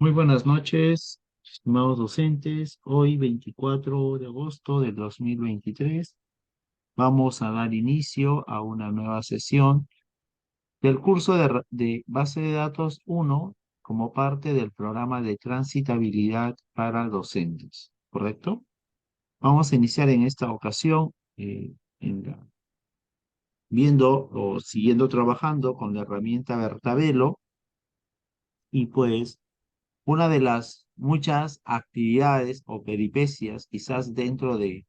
Muy buenas noches, estimados docentes. Hoy, 24 de agosto del 2023, vamos a dar inicio a una nueva sesión del curso de Base de Datos 1 como parte del programa de transitabilidad para docentes, ¿correcto? Vamos a iniciar en esta ocasión viendo o siguiendo trabajando con la herramienta Vertabelo y pues una de las muchas actividades o peripecias, quizás dentro de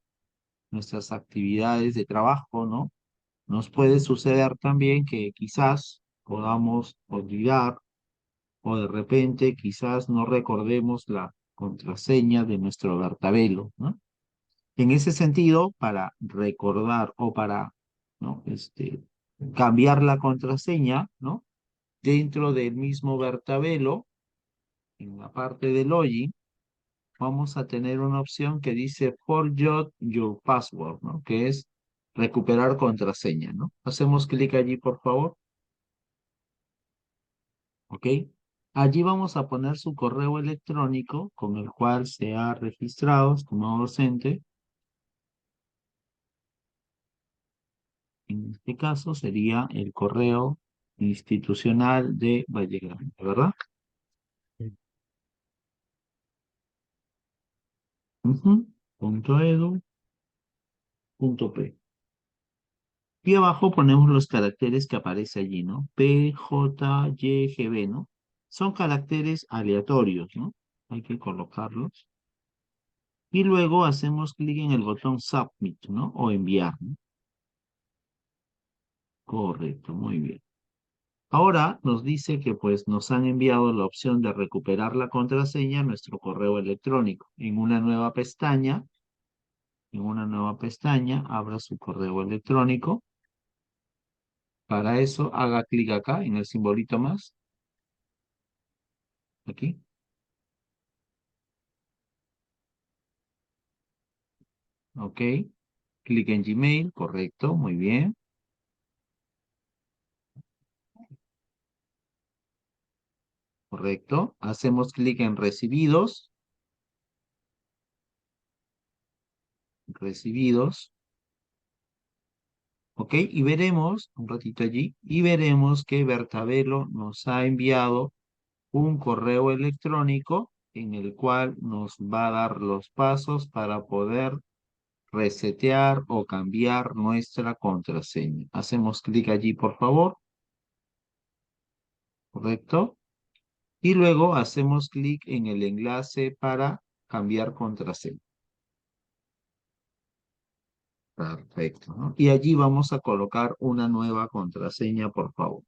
nuestras actividades de trabajo, ¿no? Nos puede suceder también que quizás podamos olvidar o de repente quizás no recordemos la contraseña de nuestro Bertabelo, ¿no? En ese sentido, para recordar o para, ¿no? Cambiar la contraseña, ¿no? Dentro del mismo Bertabelo, en la parte de login, vamos a tener una opción que dice Forgot Your Password, ¿no? Que es recuperar contraseña, ¿no? Hacemos clic allí, por favor, ¿ok? Allí vamos a poner su correo electrónico con el cual se ha registrado como docente. En este caso sería el correo institucional de Valle Grande, ¿verdad? Ujú. .edu.p. Y abajo ponemos los caracteres que aparece allí, ¿no? P, J, Y, G, B, ¿no? Son caracteres aleatorios, ¿no? Hay que colocarlos. Y luego hacemos clic en el botón Submit, ¿no? O enviar, ¿no? Correcto, muy bien. Ahora nos dice que pues nos han enviado la opción de recuperar la contraseña a nuestro correo electrónico. En una nueva pestaña, abra su correo electrónico. Para eso haga clic acá en el simbolito más, aquí. Ok, clic en Gmail, correcto, muy bien, correcto. Hacemos clic en recibidos, ok, y veremos, un ratito allí, y veremos que Bertabelo nos ha enviado un correo electrónico en el cual nos va a dar los pasos para poder resetear o cambiar nuestra contraseña. Hacemos clic allí, por favor, correcto. Y luego hacemos clic en el enlace para cambiar contraseña. Perfecto, ¿no? Y allí vamos a colocar una nueva contraseña, por favor.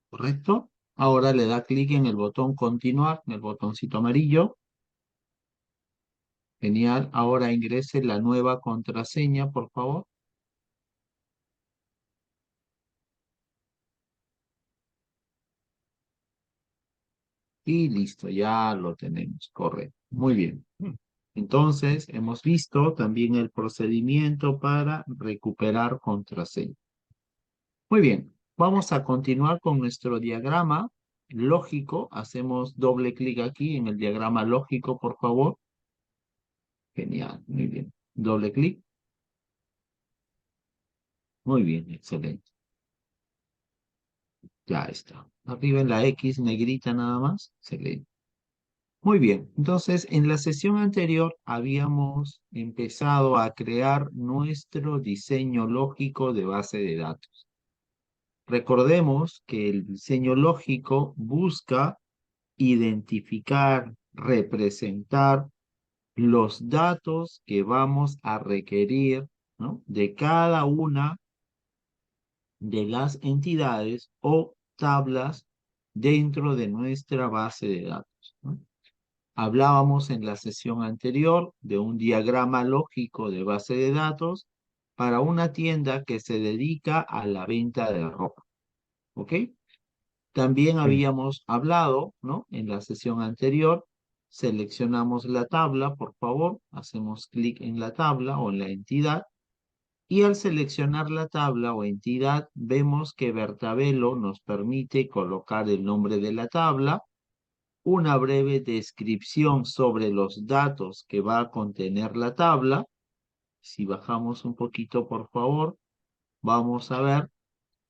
¿Correcto? Ahora le da clic en el botón continuar, en el botoncito amarillo. Genial. Ahora ingrese la nueva contraseña, por favor. Y listo, ya lo tenemos. Correcto. Muy bien. Entonces, hemos visto también el procedimiento para recuperar contraseña. Muy bien, vamos a continuar con nuestro diagrama lógico. Hacemos doble clic aquí en el diagrama lógico, por favor. Genial, muy bien. Doble clic. Muy bien, excelente. Ya está. Arriba en la X negrita nada más. Excelente. Muy bien, entonces en la sesión anterior habíamos empezado a crear nuestro diseño lógico de base de datos. Recordemos que el diseño lógico busca identificar, representar los datos que vamos a requerir, ¿no? De cada una de las entidades o tablas dentro de nuestra base de datos, ¿no? Hablábamos en la sesión anterior de un diagrama lógico de base de datos para una tienda que se dedica a la venta de ropa. ¿Ok? También Sí. habíamos hablado, ¿no? En la sesión anterior, seleccionamos la tabla, por favor, hacemos clic en la tabla o en la entidad, y al seleccionar la tabla o entidad, vemos que Vertabelo nos permite colocar el nombre de la tabla, una breve descripción sobre los datos que va a contener la tabla. Si bajamos un poquito, por favor, vamos a ver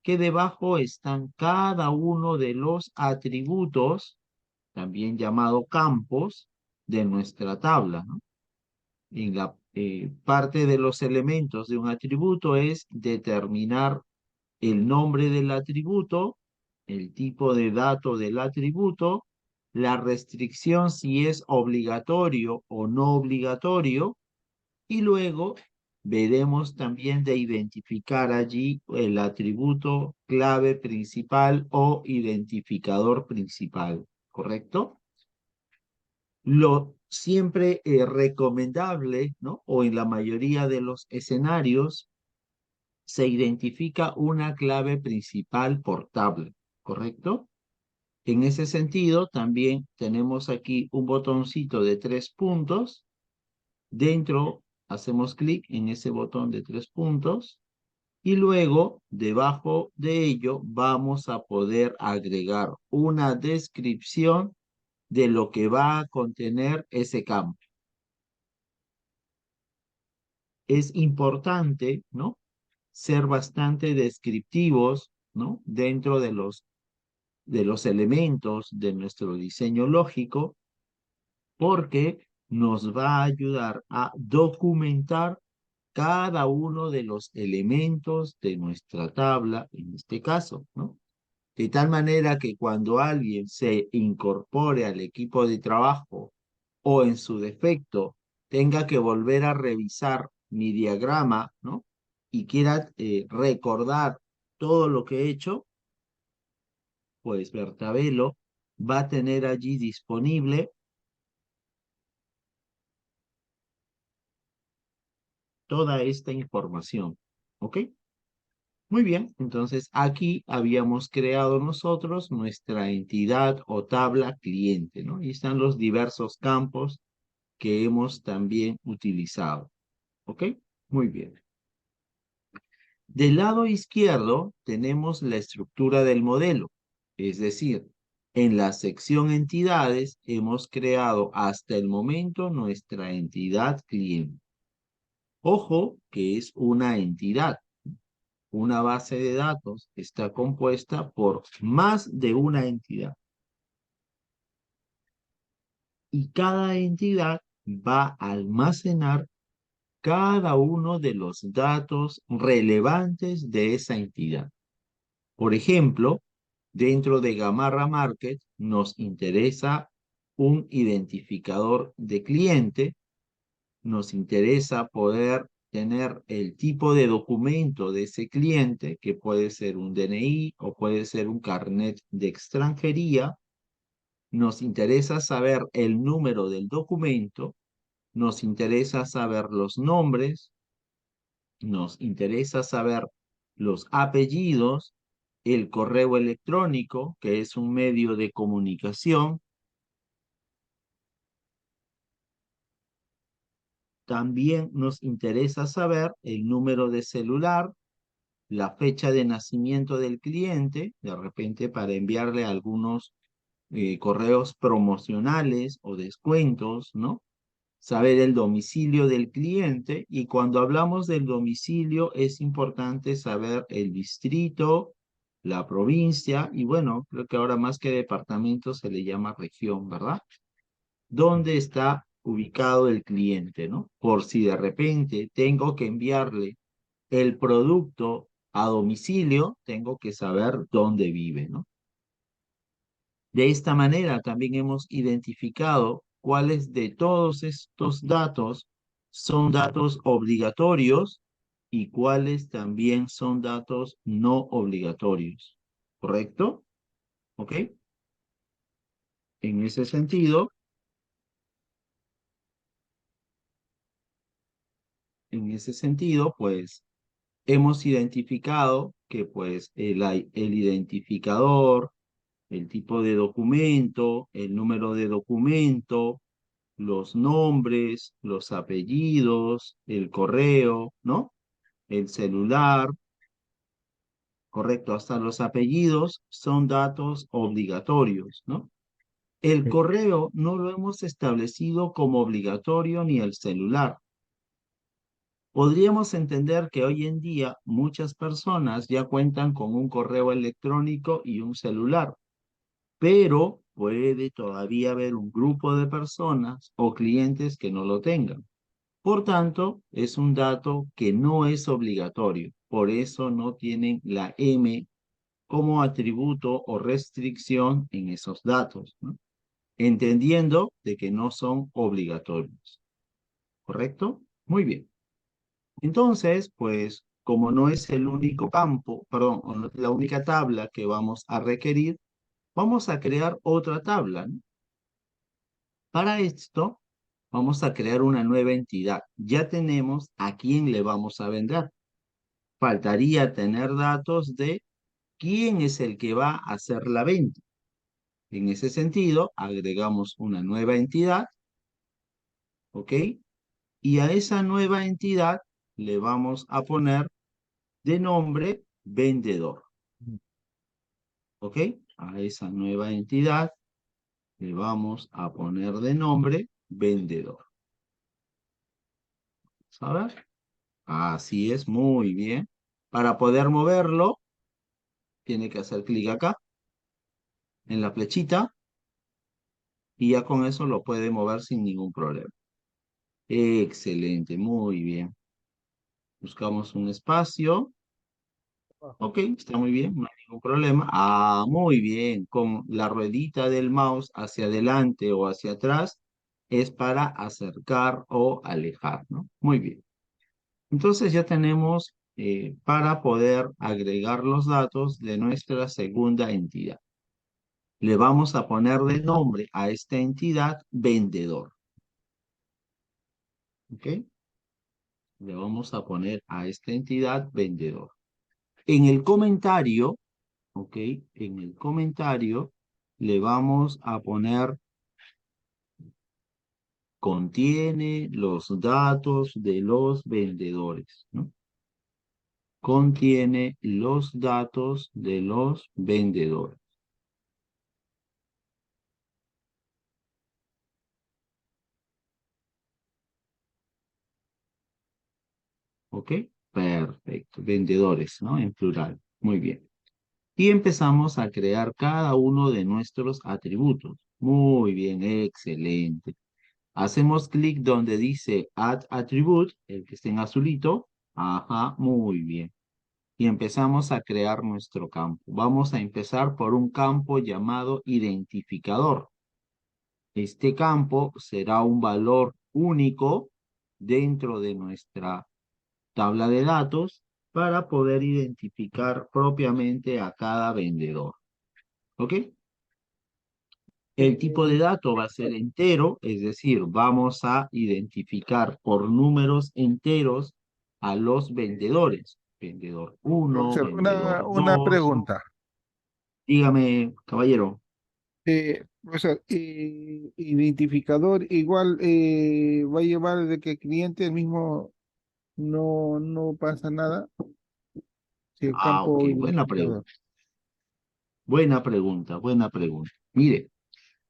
que debajo están cada uno de los atributos, también llamado campos, de nuestra tabla, ¿no? En la parte de los elementos de un atributo es determinar el nombre del atributo, el tipo de dato del atributo, la restricción si es obligatorio o no obligatorio, y luego veremos también de identificar allí el atributo clave principal o identificador principal, ¿correcto? Lo siempre recomendable, ¿no? O en la mayoría de los escenarios, se identifica una clave principal por tabla, ¿correcto? En ese sentido, también tenemos aquí un botoncito de 3 puntos. Dentro hacemos clic en ese botón de 3 puntos y luego debajo de ello vamos a poder agregar una descripción de lo que va a contener ese campo. Es importante, ¿no? Ser bastante descriptivos, ¿no? Dentro de los elementos de nuestro diseño lógico, porque nos va a ayudar a documentar cada uno de los elementos de nuestra tabla, en este caso, ¿no? De tal manera que cuando alguien se incorpore al equipo de trabajo o en su defecto tenga que volver a revisar mi diagrama, ¿no? Y quiera recordar todo lo que he hecho, pues Bertabelo va a tener allí disponible toda esta información. ¿Ok? Muy bien, entonces aquí habíamos creado nosotros nuestra entidad o tabla cliente, ¿no? Y están los diversos campos que hemos también utilizado. ¿Ok? Muy bien. Del lado izquierdo tenemos la estructura del modelo, es decir, en la sección entidades hemos creado hasta el momento nuestra entidad cliente. Ojo que es una entidad. Una base de datos está compuesta por más de una entidad y cada entidad va a almacenar cada uno de los datos relevantes de esa entidad. Por ejemplo, dentro de Gamarra Market nos interesa un identificador de cliente, nos interesa poder tener el tipo de documento de ese cliente, que puede ser un DNI o puede ser un carnet de extranjería. Nos interesa saber el número del documento, nos interesa saber los nombres, nos interesa saber los apellidos, el correo electrónico, que es un medio de comunicación. También nos interesa saber el número de celular, la fecha de nacimiento del cliente, de repente para enviarle algunos correos promocionales o descuentos, ¿no? Saber el domicilio del cliente y cuando hablamos del domicilio es importante saber el distrito, la provincia y bueno, creo que ahora más que departamento se le llama región, ¿verdad? ¿Dónde está ubicado el cliente, ¿no? Por si de repente tengo que enviarle el producto a domicilio, tengo que saber dónde vive, ¿no? De esta manera también hemos identificado cuáles de todos estos datos son datos obligatorios y cuáles también son datos no obligatorios. ¿Correcto? ¿Ok? En ese sentido, ese sentido, pues, hemos identificado que, pues, el identificador, el tipo de documento, el número de documento, los nombres, los apellidos, el correo, ¿no? El celular, correcto, hasta los apellidos son datos obligatorios, ¿no? El Sí. correo no lo hemos establecido como obligatorio ni el celular. Podríamos entender que hoy en día muchas personas ya cuentan con un correo electrónico y un celular, pero puede todavía haber un grupo de personas o clientes que no lo tengan. Por tanto, es un dato que no es obligatorio. Por eso no tienen la M como atributo o restricción en esos datos, ¿no? Entendiendo de que no son obligatorios. ¿Correcto? Muy bien. Entonces, pues, como no es el único campo, perdón, o la única tabla que vamos a requerir, vamos a crear otra tabla, ¿no? Para esto, vamos a crear una nueva entidad. Ya tenemos a quién le vamos a vender. Faltaría tener datos de quién es el que va a hacer la venta. En ese sentido, agregamos una nueva entidad, ¿ok? Y a esa nueva entidad le vamos a poner de nombre vendedor, ¿ok? A esa nueva entidad le vamos a poner de nombre vendedor. ¿Sabes? Así es, muy bien. Para poder moverlo, tiene que hacer clic acá, en la flechita, y ya con eso lo puede mover sin ningún problema. Excelente, muy bien. Buscamos un espacio. Ok, está muy bien, no hay ningún problema. Ah, muy bien. Con la ruedita del mouse hacia adelante o hacia atrás es para acercar o alejar, ¿no? Muy bien. Entonces ya tenemos para poder agregar los datos de nuestra segunda entidad. Le vamos a poner de nombre a esta entidad vendedor. ¿Ok? Le vamos a poner a esta entidad vendedor. En el comentario, ¿ok? En el comentario le vamos a poner contiene los datos de los vendedores, ¿no? Contiene los datos de los vendedores. ¿Ok? Perfecto. Vendedores, ¿no? En plural. Muy bien. Y empezamos a crear cada uno de nuestros atributos. Muy bien, excelente. Hacemos clic donde dice Add Attribute, el que esté en azulito. Ajá, muy bien. Y empezamos a crear nuestro campo. Vamos a empezar por un campo llamado identificador. Este campo será un valor único dentro de nuestra tabla de datos para poder identificar propiamente a cada vendedor. ¿Ok? El tipo de Eh, dato va a ser entero, es decir, vamos a identificar por números enteros a los vendedores. Vendedor uno, profesor, vendedor una 2. pregunta. Dígame, caballero. Profesor, identificador igual va a llevar de que el cliente el mismo no pasa nada si el Ah, ok, campo buena pregunta. identificador. Buena pregunta, buena pregunta. Mire,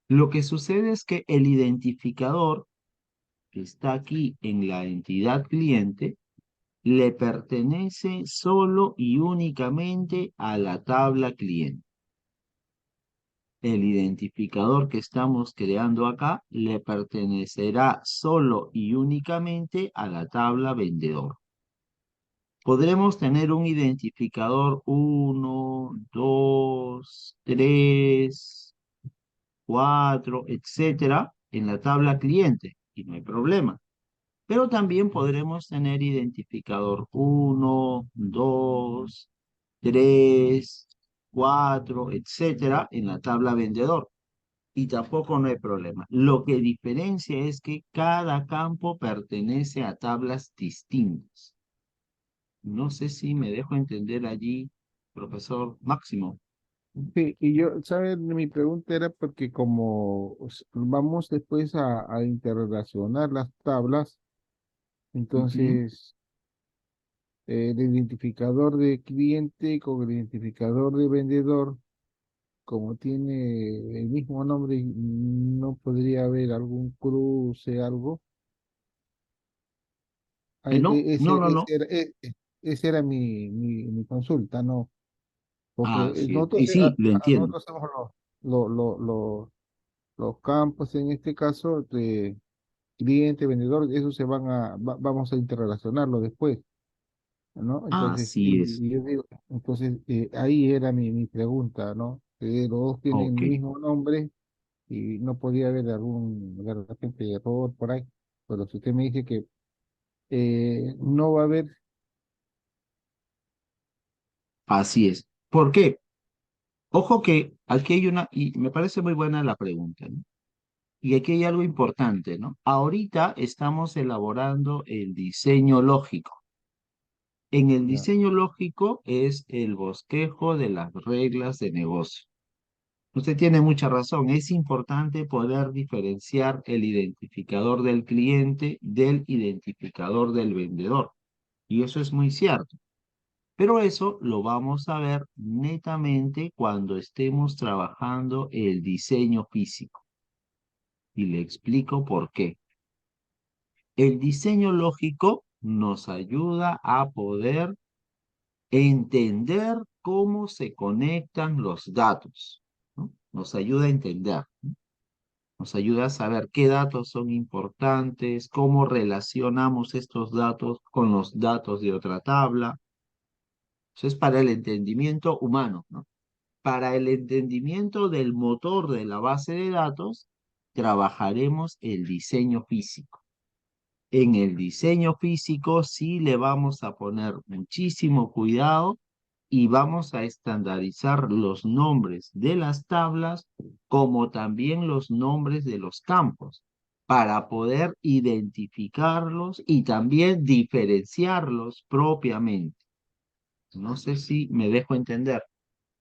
lo que sucede es que el identificador que está aquí en la entidad cliente le pertenece solo y únicamente a la tabla cliente. El identificador que estamos creando acá le pertenecerá solo y únicamente a la tabla vendedor. Podremos tener un identificador uno, 2, 3, 4, etcétera, en la tabla cliente y no hay problema. Pero también podremos tener identificador uno, 2, 3, 4, etcétera, en la tabla vendedor. y tampoco no hay problema. Lo que diferencia es que cada campo pertenece a tablas distintas. No sé si me dejo entender allí, profesor Máximo. Sí, y yo, ¿sabes? Mi pregunta era porque como vamos después a interrelacionar las tablas, Ujú. entonces el identificador de cliente con el identificador de vendedor, como tiene el mismo nombre, no podría haber algún cruce, algo. Ahí, No, no, no, no. esa era mi consulta, ¿no? Porque Así es. Y nosotros, sí, lo entiendo. nosotros hacemos lo- lo- lo- los campos, en este caso, de cliente, vendedor, eso vamos a interrelacionarlo después, ¿no? Entonces, Así es. yo digo, entonces ahí era mi pregunta, ¿no? Que los dos tienen Ok. el mismo nombre y no podía haber algún, de repente, error por ahí. Pero si usted me dice que no va a haber, Así es. ¿Por qué? Ojo que aquí hay una, y me parece muy buena la pregunta, ¿no? Y aquí hay algo importante, ¿no? Ahorita estamos elaborando el diseño lógico. En el ya, diseño lógico es el bosquejo de las reglas de negocio. Usted tiene mucha razón. Es importante poder diferenciar el identificador del cliente del identificador del vendedor. Y eso es muy cierto. Pero eso lo vamos a ver netamente cuando estemos trabajando el diseño físico. Y le explico por qué. El diseño lógico nos ayuda a poder entender cómo se conectan los datos, ¿no? Nos ayuda a entender, ¿no? Nos ayuda a saber qué datos son importantes, cómo relacionamos estos datos con los datos de otra tabla. Eso es para el entendimiento humano, ¿no? Para el entendimiento del motor de la base de datos, trabajaremos el diseño físico. En el diseño físico sí le vamos a poner muchísimo cuidado y vamos a estandarizar los nombres de las tablas como también los nombres de los campos para poder identificarlos y también diferenciarlos propiamente. No sé si me dejo entender.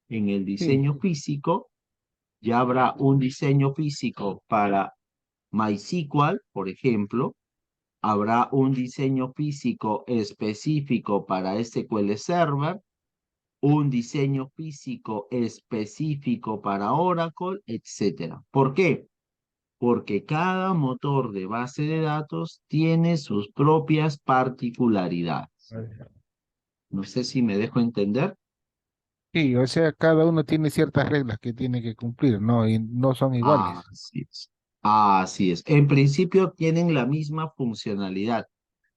En el sí, diseño físico ya habrá un diseño físico para MySQL, por ejemplo. Habrá un diseño físico específico para SQL Server, un diseño físico específico para Oracle, etcétera. ¿Por qué? Porque cada motor de base de datos tiene sus propias particularidades. No sé si me dejo entender. sí, o sea, cada uno tiene ciertas reglas que tiene que cumplir, ¿no? Y no son iguales. Así es. Así es. En principio tienen la misma funcionalidad,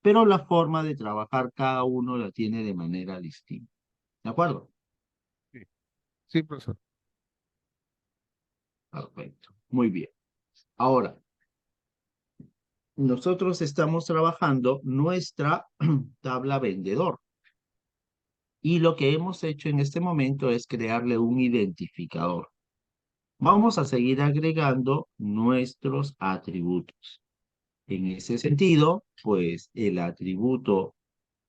pero la forma de trabajar cada uno la tiene de manera distinta. ¿De acuerdo? Sí, sí, profesor. Perfecto. Muy bien. Ahora, nosotros estamos trabajando nuestra tabla vendedor y lo que hemos hecho en este momento es crearle un identificador. Vamos a seguir agregando nuestros atributos. En ese sentido, pues el atributo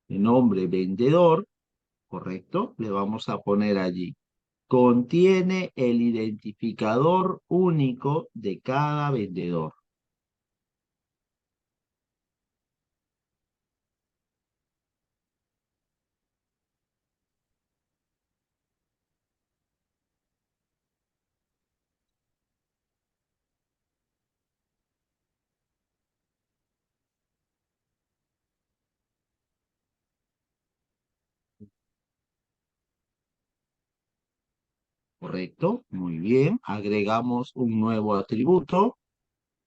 de nombre vendedor, ¿correcto? Le vamos a poner allí. Contiene el identificador único de cada vendedor. ¿Correcto? Muy bien. Agregamos un nuevo atributo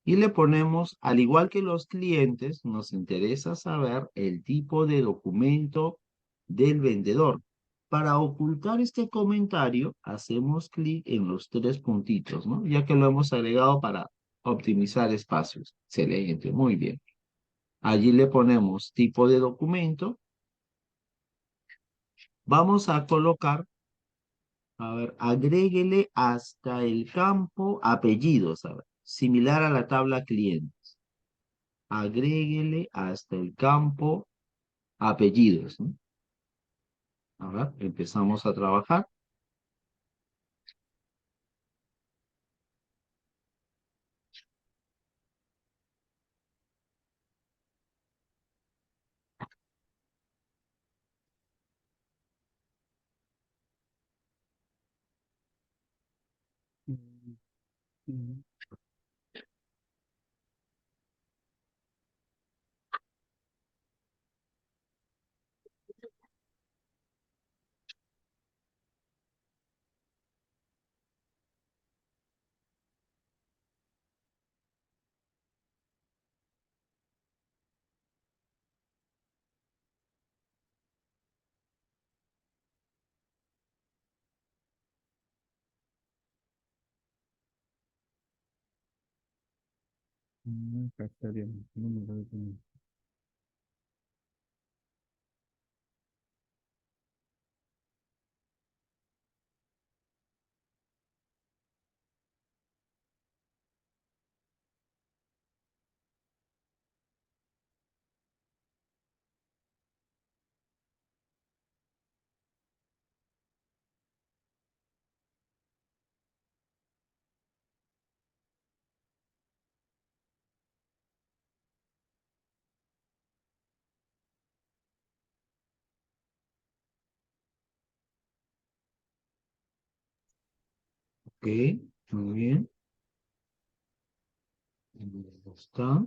y le ponemos, al igual que los clientes, nos interesa saber el tipo de documento del vendedor. Para ocultar este comentario, hacemos clic en los tres puntitos, ¿no? Ya que lo hemos agregado para optimizar espacios. Excelente, muy bien. Allí le ponemos tipo de documento. Vamos a colocar A ver, agréguele hasta el campo apellidos, a ver, similar a la tabla clientes. Agréguele hasta el campo apellidos, ¿no? A ver, empezamos a trabajar. Mm, mm. Acá estaría el número de Ok, muy bien. Ahí está.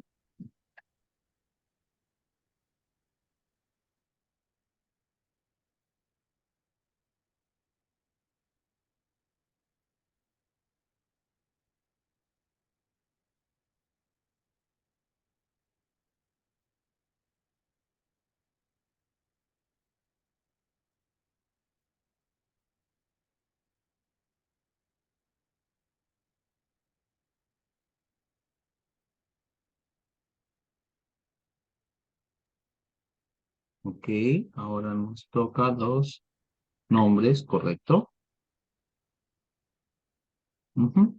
Ok, ahora nos toca los nombres, ¿correcto? Ujú.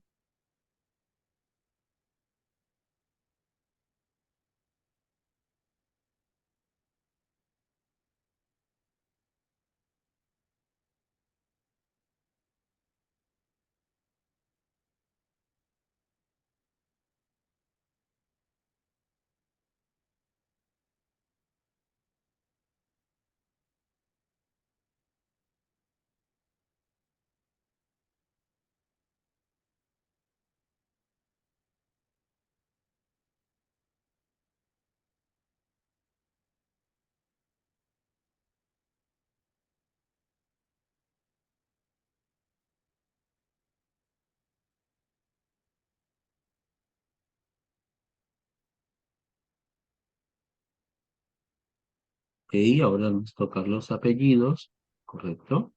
Ok, ahora nos toca los apellidos, ¿correcto?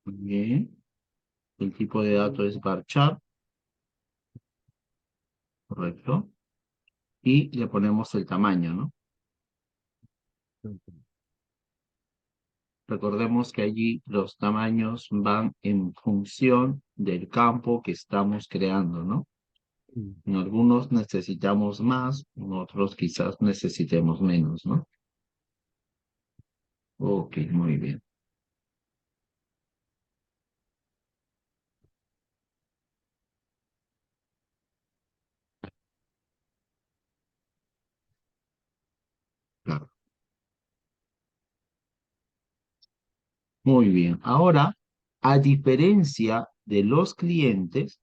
Muy bien. El tipo de dato es varchar, ¿correcto? Y le ponemos el tamaño, ¿no? Recordemos que allí los tamaños van en función del campo que estamos creando, ¿no? Mm. En algunos necesitamos más, en otros quizás necesitemos menos, ¿no? Ok, muy bien, claro. Muy bien. Ahora, a diferencia de los clientes,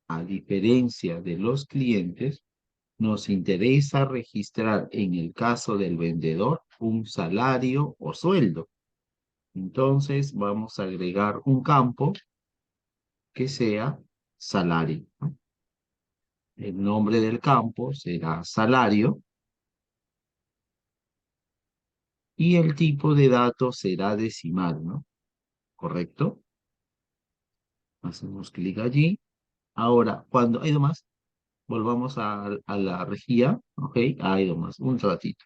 a diferencia de los clientes, nos interesa registrar en el caso del vendedor un salario o sueldo. Entonces vamos a agregar un campo que sea salario, ¿no? El nombre del campo será salario y el tipo de datos será decimal, ¿no? ¿Correcto? Hacemos clic allí. Ahora, cuando hay más. volvamos a la rejilla, ¿ok? Ahí nomás, un ratito.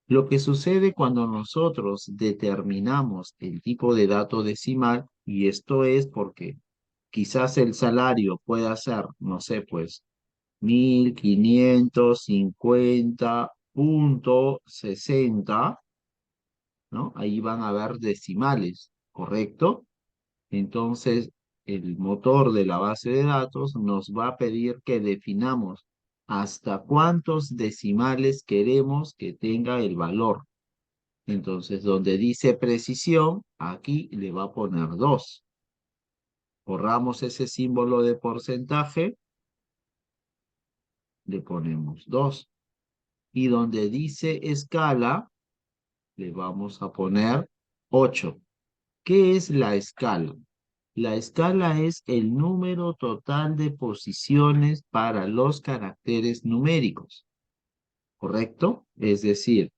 Lo que sucede cuando nosotros determinamos el tipo de dato decimal, y esto es porque quizás el salario pueda ser, no sé, pues 1550.60, ¿no? Ahí van a haber decimales, ¿correcto? Entonces, el motor de la base de datos nos va a pedir que definamos hasta cuántos decimales queremos que tenga el valor. Entonces, donde dice precisión, aquí le va a poner 2. Borramos ese símbolo de porcentaje, le ponemos 2. Y donde dice escala, le vamos a poner 8. ¿Qué es la escala? La escala es el número total de posiciones para los caracteres numéricos, ¿correcto? Es decir,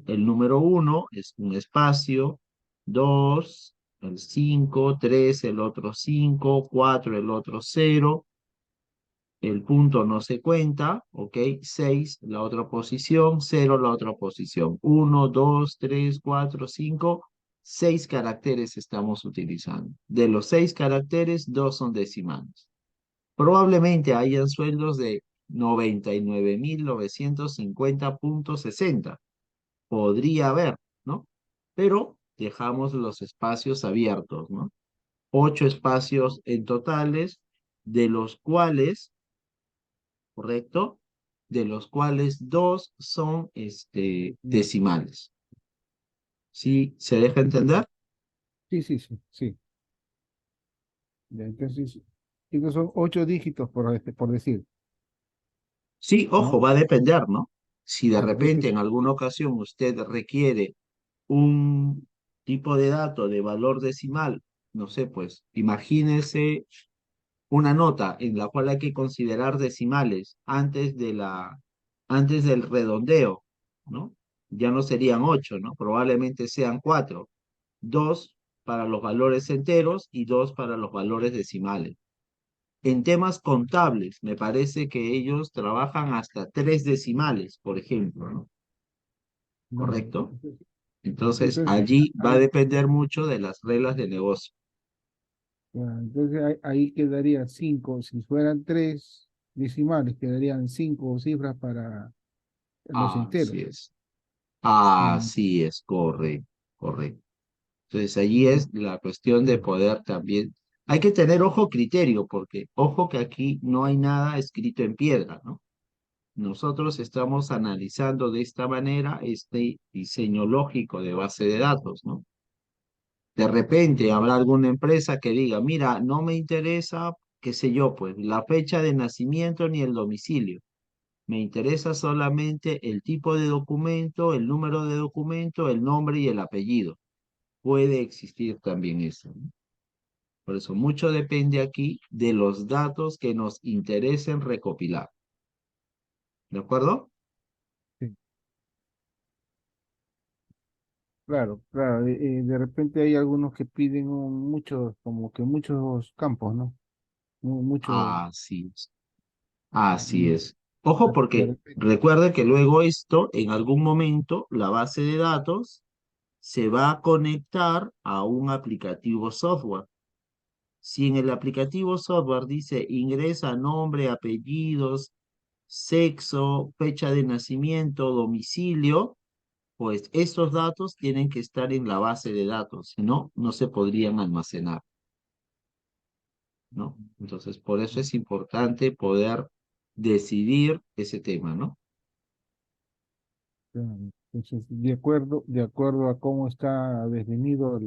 el número 1 es un espacio, 2, el 5, 3, el otro 5, 4, el otro 0, el punto no se cuenta, ¿ok? 6, la otra posición, 0, la otra posición. 1, 2, 3, 4, 5, 6 caracteres estamos utilizando. De los 6 caracteres, 2 son decimales. Probablemente hayan sueldos de 99.950.60. Podría haber, ¿no? Pero dejamos los espacios abiertos, ¿no? 8 espacios en totales, de los cuales, ¿correcto? De los cuales 2 son Ya. decimales. ¿Sí se deja entender? Sí, sí, sí, sí. Ya, entonces, estos son 8 dígitos por decir, Sí, ojo, ¿no? va a depender, ¿no? Si de Claro, repente en alguna ocasión usted requiere un tipo de dato de valor decimal, no sé, pues imagínese una nota en la cual hay que considerar decimales antes del redondeo, ¿no? Ya no serían 8, ¿no? Probablemente sean 4. 2 para los valores enteros y 2 para los valores decimales. En temas contables, me parece que ellos trabajan hasta 3 decimales, por ejemplo, ¿no? ya. ¿Correcto? Entonces, Entonces, entonces, allí va a ahí, depender mucho de las reglas de negocio. ya, entonces ahí quedaría 5. Si fueran 3 decimales, quedarían 5 cifras para los enteros. Así es. Mm, Así es, correcto, correcto. Entonces, allí mm, es la cuestión de poder también. Hay que tener ojo criterio, porque ojo que aquí no hay nada escrito en piedra, ¿no? Nosotros estamos analizando de esta manera este diseño lógico de base de datos, ¿no? De repente habrá alguna empresa que diga, mira, no me interesa, qué sé yo, pues la fecha de nacimiento ni el domicilio. Me interesa solamente el tipo de documento, el número de documento, el nombre y el apellido. Puede existir también eso, ¿no? Por eso mucho depende aquí de los datos que nos interesen recopilar. ¿De acuerdo? sí, claro, claro. De repente hay algunos que piden muchos, como que muchos campos, ¿no? Mucho, Así es. Así mm, es. Ojo de porque repente. recuerde que luego esto, en algún momento, la base de datos se va a conectar a un aplicativo software. Si en el aplicativo software dice ingresa nombre, apellidos, sexo, fecha de nacimiento, domicilio, pues estos datos tienen que estar en la base de datos, si no, no se podrían almacenar, ¿no? Entonces, por eso es importante poder decidir ese tema, ¿no? Claro. Entonces, de acuerdo a cómo está definido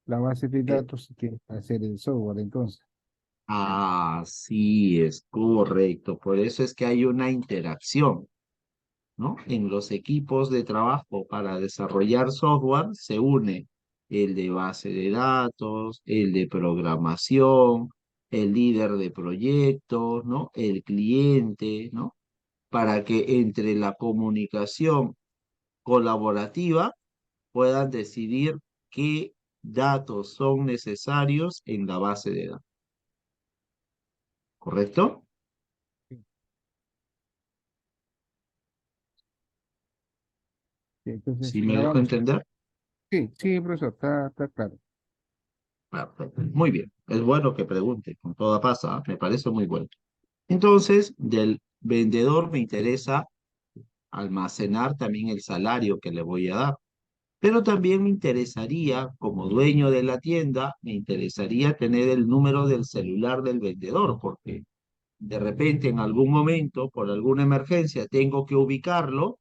la base de Eh, datos, se tiene que hacer el software, entonces. Así es, correcto. Por eso es que hay una interacción, ¿no? En los equipos de trabajo para desarrollar software se une el de base de datos, el de programación, el líder de proyectos, ¿no? El cliente, ¿no? Para que entre la comunicación colaborativa puedan decidir qué datos son necesarios en la base de datos, ¿correcto? Sí, entonces, ¿Sí me la dejo vamos a... entender? Sí, sí, profesor, está claro. Perfecto. Muy bien. Es bueno que pregunte, con toda pasa, ¿ah? Me parece muy bueno. Entonces, del vendedor me interesa almacenar también el salario que le voy a dar. Pero también me interesaría, como dueño de la tienda, me interesaría tener el número del celular del vendedor, porque de repente en algún momento, por alguna emergencia, tengo que ubicarlo,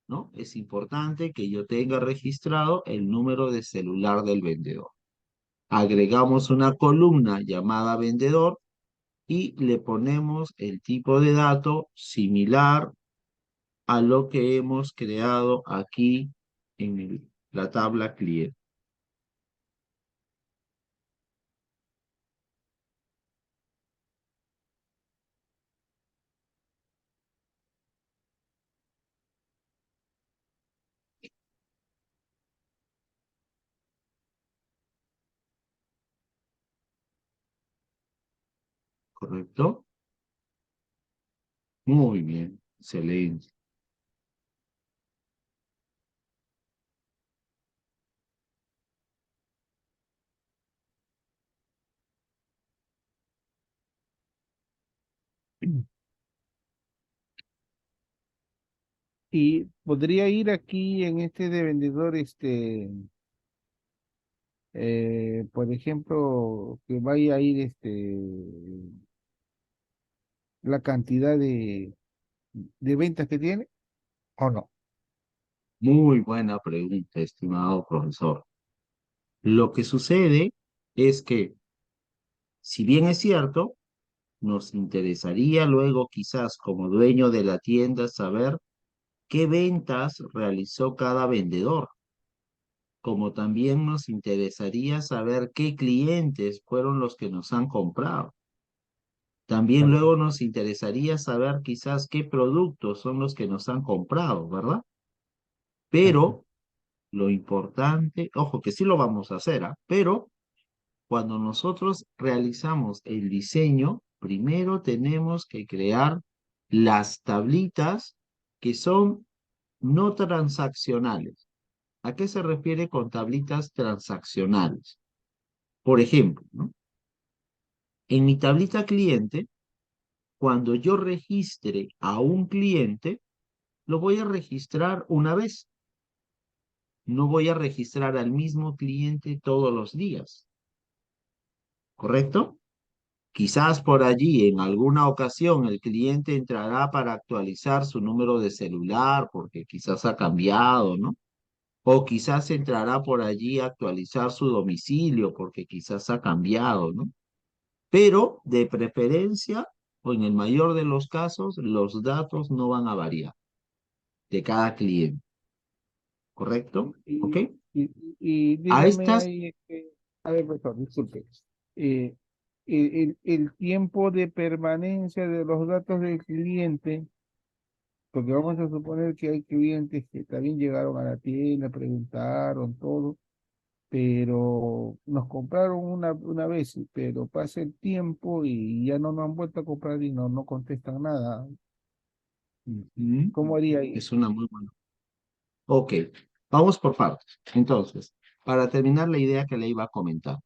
¿no? Es importante que yo tenga registrado el número de celular del vendedor. Agregamos una columna llamada vendedor y le ponemos el tipo de dato similar a lo que hemos creado aquí en la tabla cliente. ¿Correcto? Muy bien, excelente. Y podría ir aquí en este de vendedor, por ejemplo, que vaya a ir la cantidad de ventas que tiene, ¿o no? Muy buena pregunta, estimado profesor. Lo que sucede es que, si bien es cierto, nos interesaría luego quizás como dueño de la tienda saber qué ventas realizó cada vendedor, como también nos interesaría saber qué clientes fueron los que nos han comprado. También Claro, luego nos interesaría saber quizás qué productos son los que nos han comprado, ¿verdad? claro. Pero lo importante, ojo que sí lo vamos a hacer, ¿ah? Pero cuando nosotros realizamos el diseño, primero tenemos que crear las tablitas que son no transaccionales. ¿A qué se refiere con tablitas transaccionales? Por ejemplo, ¿no? En mi tablita cliente, cuando yo registre a un cliente, lo voy a registrar una vez. No voy a registrar al mismo cliente todos los días, ¿correcto? Quizás por allí en alguna ocasión el cliente entrará para actualizar su número de celular porque quizás ha cambiado, ¿no? O quizás entrará por allí a actualizar su domicilio porque quizás ha cambiado, ¿no? Pero de preferencia, o en el mayor de los casos, los datos no van a variar de cada cliente, ¿correcto? ¿Ok? Y, y, y A dígame estas, ahí, a ver, profesor, disculpe, eh, el tiempo de permanencia de los datos del cliente, porque vamos a suponer que hay clientes que también llegaron a la tienda, preguntaron todo, pero nos compraron una vez, pero pasa el tiempo y ya no nos han vuelto a comprar y no contestan nada. ujú, ¿Cómo haría ahí? es una muy buena. Ok, vamos por partes. Entonces, para terminar la idea que le iba a comentar.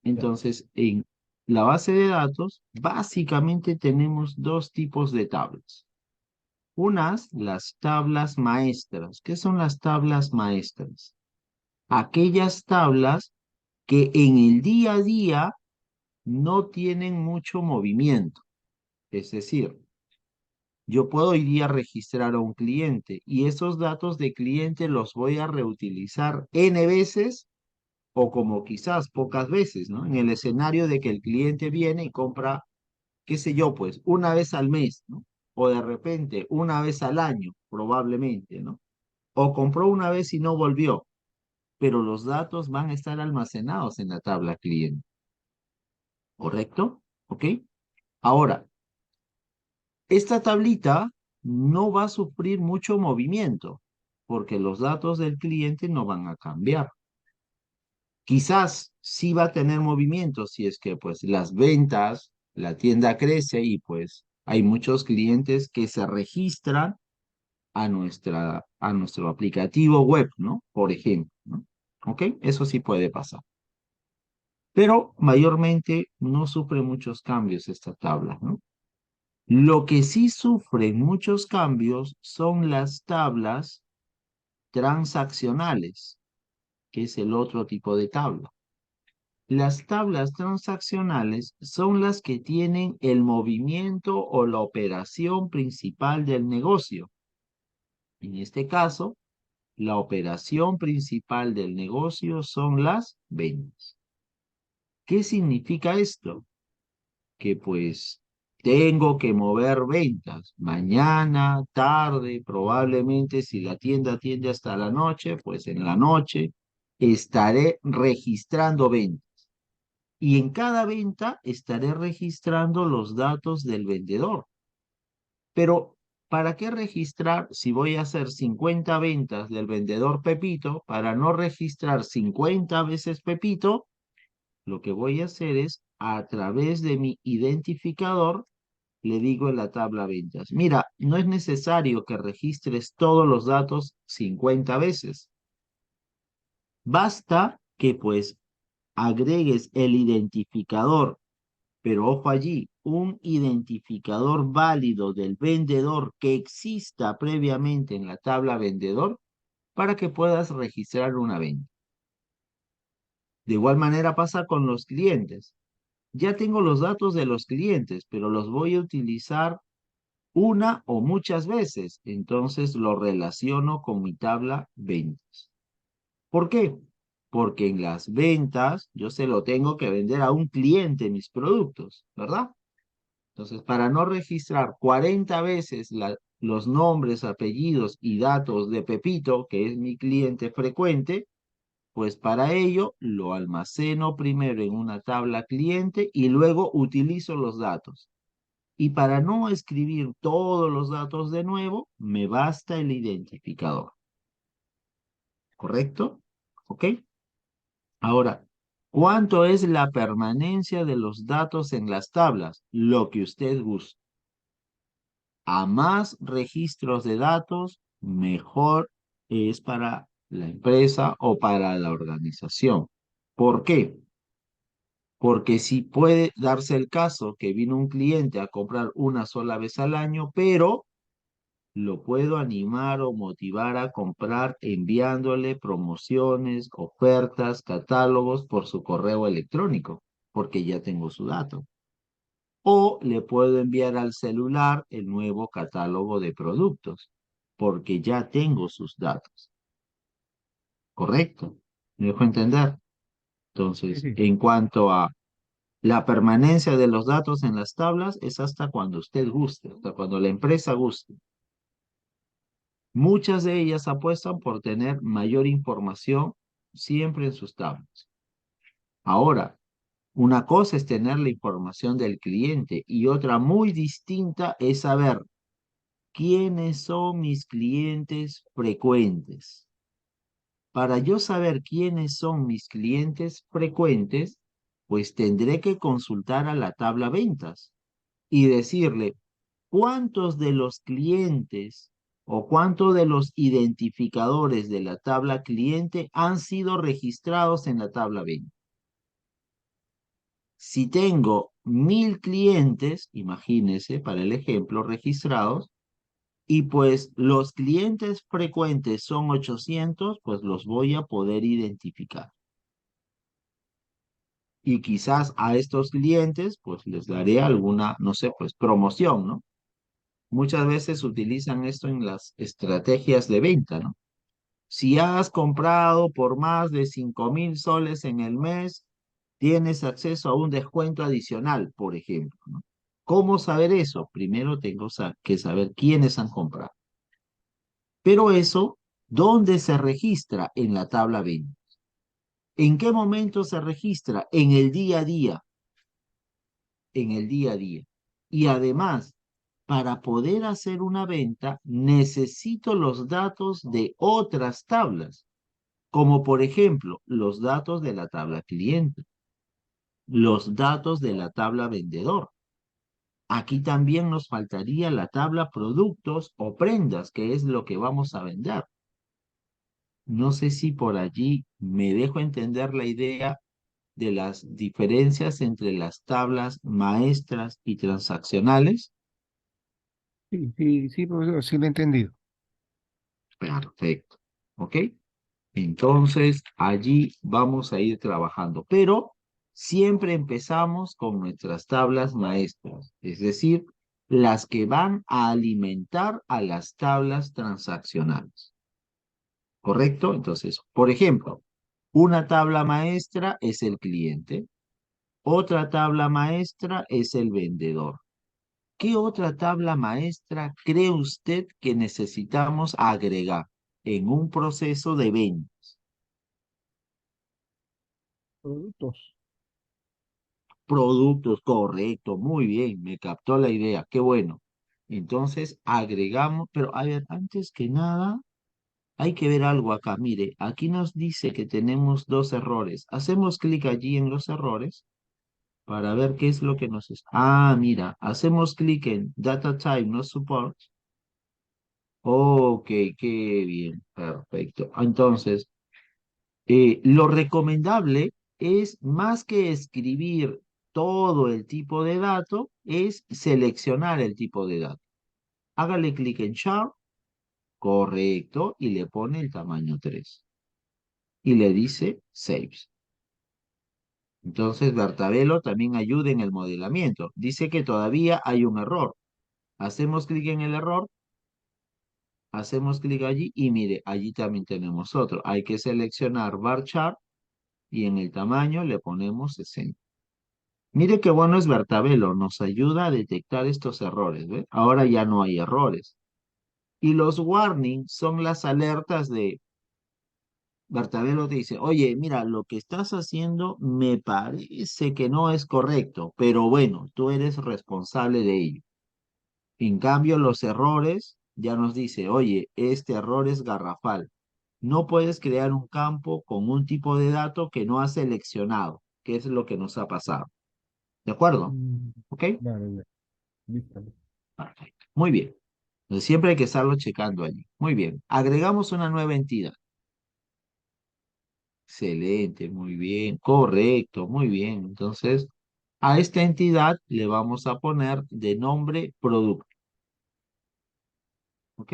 Ya. Entonces, en la base de datos, básicamente tenemos dos tipos de tablas. Unas, las tablas maestras. ¿Qué son las tablas maestras? Aquellas tablas que en el día a día no tienen mucho movimiento. Es decir, yo puedo hoy día registrar a un cliente y esos datos de cliente los voy a reutilizar N veces o como quizás pocas veces, ¿no? En el escenario de que el cliente viene y compra, qué sé yo, pues una vez al mes, ¿no? O de repente una vez al año, probablemente, ¿no? O compró una vez y no volvió, pero los datos van a estar almacenados en la tabla cliente, ¿correcto? ¿Ok? Ahora, esta tablita no va a sufrir mucho movimiento porque los datos del cliente no van a cambiar. Quizás sí va a tener movimiento si es que pues las ventas, la tienda crece y pues hay muchos clientes que se registran a nuestro aplicativo web, ¿no? Por ejemplo, ¿no? ¿Ok? Eso sí puede pasar. Pero mayormente no sufre muchos cambios esta tabla, ¿no? Lo que sí sufre muchos cambios son las tablas transaccionales, que es el otro tipo de tabla. Las tablas transaccionales son las que tienen el movimiento o la operación principal del negocio. En este caso, la operación principal del negocio son las ventas. ¿Qué significa esto? Que pues tengo que mover ventas mañana, tarde, probablemente si la tienda atiende hasta la noche, pues en la noche estaré registrando ventas. Y en cada venta estaré registrando los datos del vendedor. Pero, ¿para qué registrar si voy a hacer 50 ventas del vendedor Pepito? Para no registrar 50 veces Pepito, lo que voy a hacer es, a través de mi identificador, le digo en la tabla ventas, mira, no es necesario que registres todos los datos 50 veces. Basta que pues agregues el identificador, pero ojo allí, un identificador válido del vendedor que exista previamente en la tabla vendedor para que puedas registrar una venta. De igual manera pasa con los clientes. Ya tengo los datos de los clientes, pero los voy a utilizar una o muchas veces. Entonces lo relaciono con mi tabla ventas. ¿Por qué? Porque en las ventas yo se lo tengo que vender a un cliente mis productos, ¿verdad? Entonces, para no registrar 40 veces los nombres, apellidos y datos de Pepito, que es mi cliente frecuente, pues para ello lo almaceno primero en una tabla cliente y luego utilizo los datos. Y para no escribir todos los datos de nuevo, me basta el identificador. ¿Correcto? ¿Ok? Ahora, ¿cuánto es la permanencia de los datos en las tablas? Lo que usted guste. A más registros de datos, mejor es para la empresa o para la organización. ¿Por qué? Porque si puede darse el caso que vino un cliente a comprar una sola vez al año, pero lo puedo animar o motivar a comprar enviándole promociones, ofertas, catálogos por su correo electrónico, porque ya tengo su dato. O le puedo enviar al celular el nuevo catálogo de productos, porque ya tengo sus datos. ¿Correcto? ¿Me dejo entender? Sí, Entonces, sí. en cuanto a la permanencia de los datos en las tablas, es hasta cuando usted guste, hasta cuando la empresa guste. Muchas de ellas apuestan por tener mayor información siempre en sus tablas. Ahora, una cosa es tener la información del cliente y otra muy distinta es saber quiénes son mis clientes frecuentes. Para yo saber quiénes son mis clientes frecuentes, pues tendré que consultar a la tabla ventas y decirle cuántos de los clientes o cuántos de los identificadores de la tabla cliente han sido registrados en la tabla venta. Si tengo 1000 clientes, imagínense para el ejemplo, registrados, y pues los clientes frecuentes son 800, pues los voy a poder identificar. Y quizás a estos clientes, pues les daré alguna, no sé, pues promoción, ¿no? Muchas veces utilizan esto en las estrategias de venta, ¿no? Si has comprado por más de 5000 soles en el mes, tienes acceso a un descuento adicional, por ejemplo, ¿no? ¿Cómo saber eso? Primero tengo que saber quiénes han comprado. Pero eso, ¿dónde se registra? En la tabla venta. ¿En qué momento se registra? En el día a día, en el día a día. Y además, para poder hacer una venta, necesito los datos de otras tablas, como por ejemplo, los datos de la tabla cliente, los datos de la tabla vendedor. aquí también nos faltaría la tabla productos o prendas, que es lo que vamos a vender. No sé si por allí me dejo entender la idea de las diferencias entre las tablas maestras y transaccionales. Sí, sí, sí, profesor, sí lo he entendido. Perfecto. ¿Ok? Entonces, allí vamos a ir trabajando, pero siempre empezamos con nuestras tablas maestras, es decir, las que van a alimentar a las tablas transaccionales. ¿Correcto? Entonces, por ejemplo, una tabla maestra es el cliente, otra tabla maestra es el vendedor. ¿Qué otra tabla maestra cree usted que necesitamos agregar en un proceso de venta? Productos. Productos, correcto, muy bien, me captó la idea, qué bueno. Entonces agregamos, pero a ver, antes que nada, hay que ver algo acá. Mire, aquí nos dice que tenemos dos errores. Hacemos clic allí en los errores para ver qué es lo que nos... Ah, mira, hacemos clic en Data Type No Support. Ok, qué bien, perfecto. Entonces, lo recomendable es más que escribir todo el tipo de dato, es seleccionar el tipo de dato. Hágale clic en Chart, correcto, y le pone el tamaño 3. Y le dice Save. Entonces, Bertabelo también ayuda en el modelamiento. Dice que todavía hay un error. Hacemos clic en el error, hacemos clic allí y mire, allí también tenemos otro. Hay que seleccionar Bar Chart y en el tamaño le ponemos 60. Mire qué bueno es Bertabelo, nos ayuda a detectar estos errores, ¿ve? Ahora ya no hay errores. Y los warnings son las alertas de Bertabelo te dice, oye, mira, lo que estás haciendo me parece que no es correcto, pero bueno, tú eres responsable de ello. En cambio, los errores ya nos dice, oye, este error es garrafal. No puedes crear un campo con un tipo de dato que no has seleccionado, que es lo que nos ha pasado. ¿De acuerdo? Mm, ¿Ok? vale, ya, listo. Perfecto. Muy bien. Entonces, siempre hay que estarlo checando allí. Muy bien. Agregamos una nueva entidad. Excelente, muy bien. Correcto, muy bien. Entonces, a esta entidad le vamos a poner de nombre producto. ¿Ok?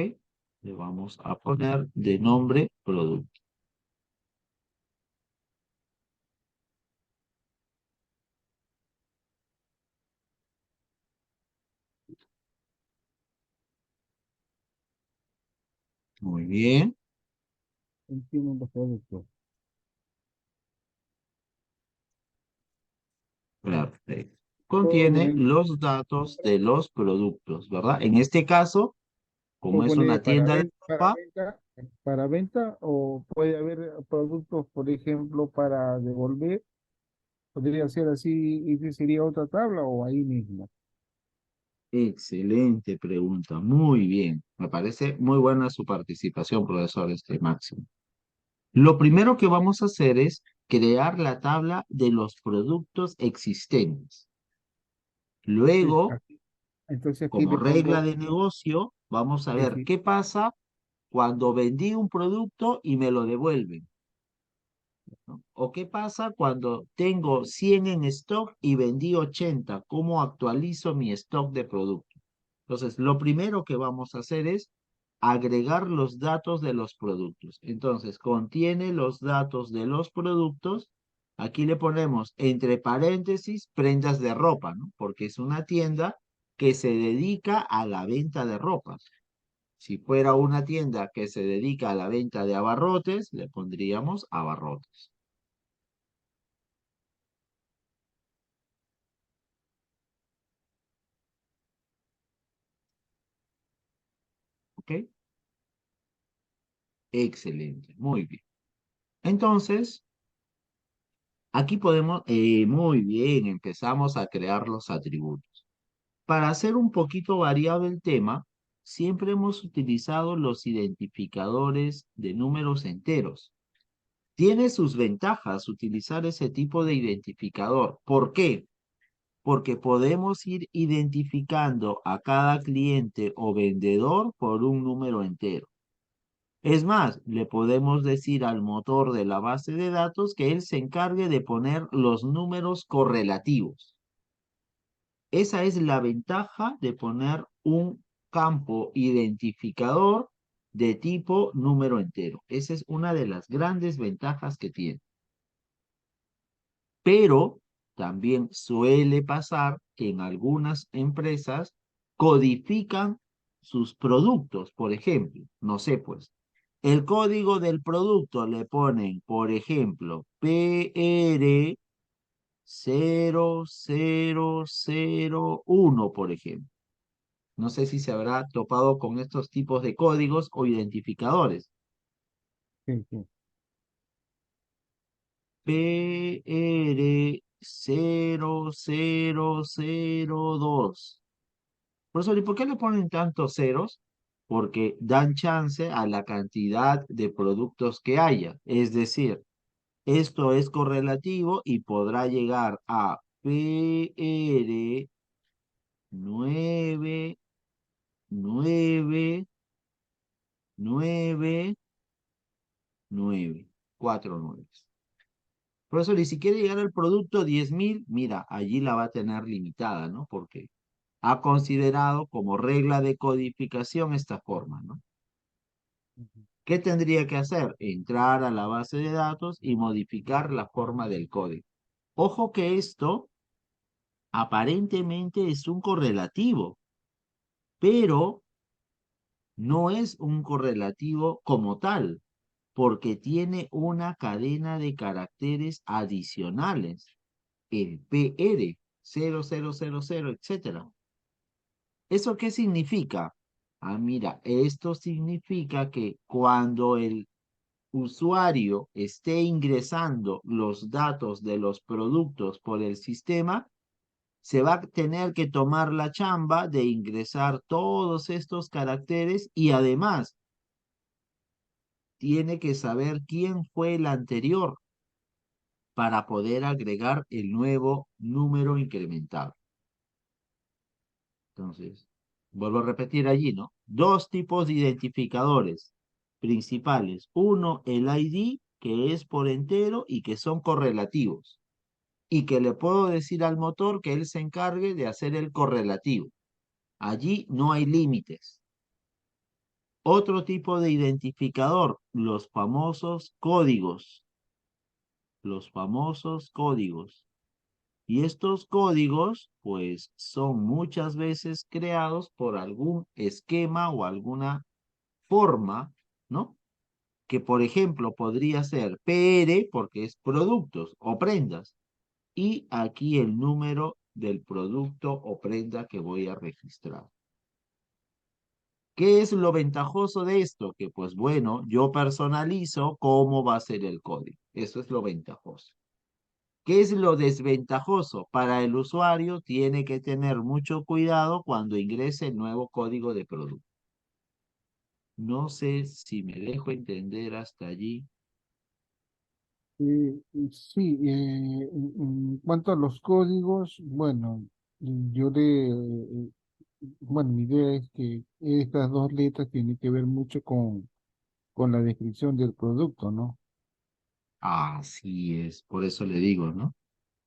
Le vamos a poner de nombre producto. Muy bien. Entiendo los productos. Perfecto. Puedo Contiene poner, los datos de los productos, ¿verdad? En este caso, como puedo es poner una tienda de ropa, para venta, o puede haber productos, por ejemplo, para devolver. Podría ser así, y esa sería otra tabla o ahí mismo. excelente pregunta, muy bien. Me parece muy buena su participación, profesor Máximo. Lo primero que vamos a hacer es crear la tabla de los productos existentes. Entonces Luego, aquí, entonces aquí como le regla pongo, de negocio, vamos a sí, ver sí, qué pasa cuando vendí un producto y me lo devuelven, ¿no? O qué pasa cuando tengo 100 en stock y vendí 80, ¿cómo actualizo mi stock de producto? Entonces, lo primero que vamos a hacer es agregar los datos de los productos. Entonces, contiene los datos de los productos. Aquí le ponemos entre paréntesis prendas de ropa, ¿no? Porque es una tienda que se dedica a la venta de ropa. Si fuera una tienda que se dedica a la venta de abarrotes, le pondríamos abarrotes. ¿Ok? Excelente, muy bien. Entonces, aquí podemos, muy bien, empezamos a crear los atributos. Para hacer un poquito variado el tema, siempre hemos utilizado los identificadores de números enteros. Tiene sus ventajas utilizar ese tipo de identificador. ¿Por qué? porque podemos ir identificando a cada cliente o vendedor por un número entero. Es más, le podemos decir al motor de la base de datos que él se encargue de poner los números correlativos. Esa es la ventaja de poner un campo identificador de tipo número entero. Esa es una de las grandes ventajas que tiene. Pero también suele pasar que en algunas empresas codifican sus productos. Por ejemplo, no sé, pues, el código del producto le ponen, por ejemplo, PR 0001, por ejemplo. No sé si se habrá topado con estos tipos de códigos o identificadores. Sí, sí. PR 0002. Profesor, ¿y por qué le ponen tantos ceros? Porque dan chance a la cantidad de productos que haya. Es decir, esto es correlativo y podrá llegar a PR 9, 9, 9, 9, 4 nueves. Profesor, y si quiere llegar al producto 10.000, mira, allí la va a tener limitada, ¿no? Porque ha considerado como regla de codificación esta forma, ¿no? Ujú. ¿Qué tendría que hacer? Entrar a la base de datos y modificar la forma del código. Ojo que esto aparentemente es un correlativo, pero no es un correlativo como tal, porque tiene una cadena de caracteres adicionales, el PR 0000, etcétera. ¿Eso qué significa? Ah, mira, esto significa que cuando el usuario esté ingresando los datos de los productos por el sistema, se va a tener que tomar la chamba de ingresar todos estos caracteres y además tiene que saber quién fue el anterior para poder agregar el nuevo número incrementado. Entonces, vuelvo a repetir allí, ¿no? Dos tipos de identificadores principales. Uno, el ID, que es por entero y que son correlativos. Y que le puedo decir al motor que él se encargue de hacer el correlativo. Allí no hay límites. Otro tipo de identificador, los famosos códigos. Los famosos códigos. Y estos códigos, pues, son muchas veces creados por algún esquema o alguna forma, ¿no? Que, por ejemplo, podría ser PR, porque es productos o prendas, y aquí el número del producto o prenda que voy a registrar. ¿Qué es lo ventajoso de esto? Que, pues bueno, yo personalizo cómo va a ser el código. Eso es lo ventajoso. ¿Qué es lo desventajoso? Para el usuario tiene que tener mucho cuidado cuando ingrese el nuevo código de producto. No sé si me dejo entender hasta allí. Sí, en cuanto a los códigos, bueno, yo bueno, mi idea es que estas dos letras tienen que ver mucho con la descripción del producto, ¿no? Así es, por eso le digo, ¿no?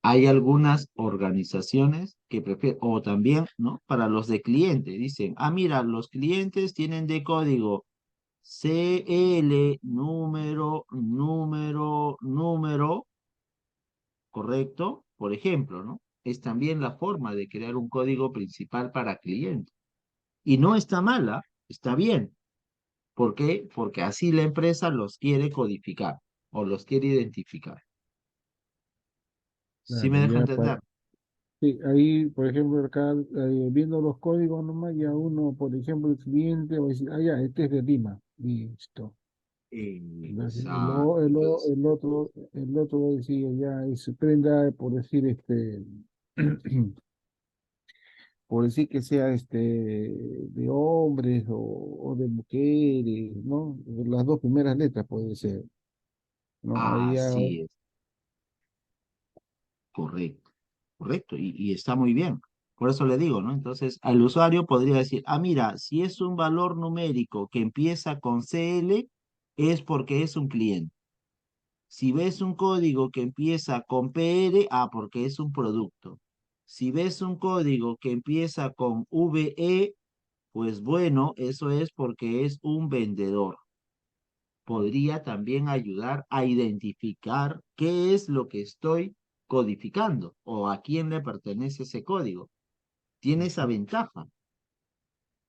Hay algunas organizaciones que prefieren, o también, ¿no? Para los de cliente, dicen, ah, mira, los clientes tienen de código CL número, ¿correcto? Por ejemplo, ¿no? Es también la forma de crear un código principal para cliente. Y no está mala, está bien. ¿Por qué? Porque así la empresa los quiere codificar o los quiere identificar. ¿Sí me Claro, dejo ya entender? sí, ahí, por ejemplo, acá viendo los códigos nomás, ya uno, por ejemplo, el cliente va a decir, ah, ya, este es de Lima, listo. Entonces, Exacto. Entonces, el otro va a decir, ya, es prenda, por decir, por decir que sea de hombres o de mujeres, ¿no? Las dos primeras letras puede ser, ¿no? Ahí ya, así es, correcto. correcto, y está muy bien. Por eso le digo, ¿no? Entonces, al usuario podría decir, ah, mira, si es un valor numérico que empieza con CL, es porque es un cliente. Si ves un código que empieza con PR, ah, porque es un producto. Si ves un código que empieza con VE, pues bueno, eso es porque es un vendedor. Podría también ayudar a identificar qué es lo que estoy codificando o a quién le pertenece ese código. Tiene esa ventaja,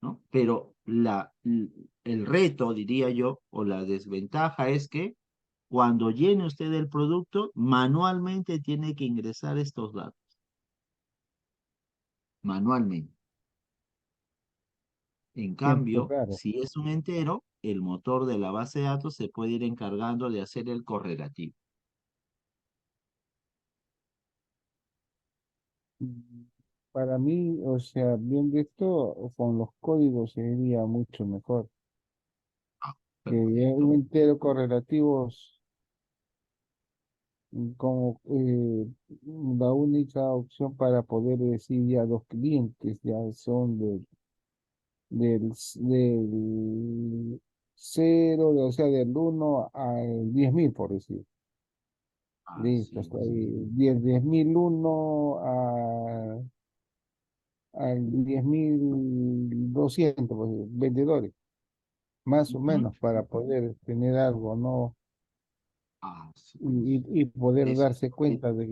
¿no? Pero el reto, diría yo, o la desventaja es que cuando llene usted el producto, manualmente tiene que ingresar estos datos, manualmente. En Cierto, cambio, claro. si es un entero, el motor de la base de datos se puede ir encargando de hacer el correlativo. Mm, Para mí, o sea, viendo esto, con los códigos sería mucho mejor Ah, que un perfecto. entero correlativos como la única opción para poder decir ya los clientes ya son del cero, o sea, del 1 al 10.000, por decir. Listo, Así hasta es. ahí. 10.001 al 10.200 pues, vendedores, más o Ujú. menos, para poder tener algo, ¿no? Así es. Y poder Es, darse es- cuenta de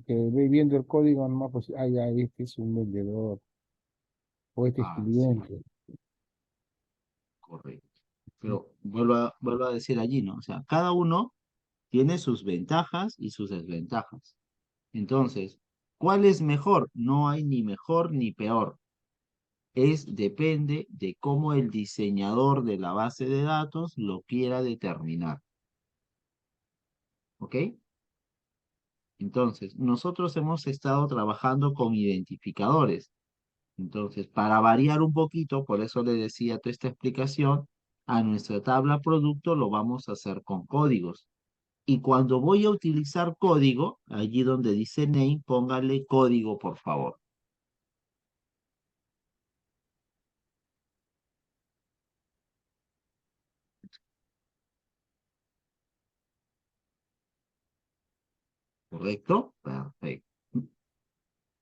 que ve viendo el código nomás, pues, ah, ya, este es un vendedor, o este es así es, cliente. correcto. Pero vuelvo a decir allí, ¿no? O sea, cada uno tiene sus ventajas y sus desventajas. Entonces, ¿cuál es mejor? No hay ni mejor ni peor. Depende de cómo el diseñador de la base de datos lo quiera determinar. ¿Ok? Entonces, nosotros hemos estado trabajando con identificadores. Entonces, para variar un poquito, por eso le decía toda esta explicación, a nuestra tabla producto lo vamos a hacer con códigos. Y cuando voy a utilizar código, allí donde dice name, póngale código, por favor. ¿Correcto? Perfecto.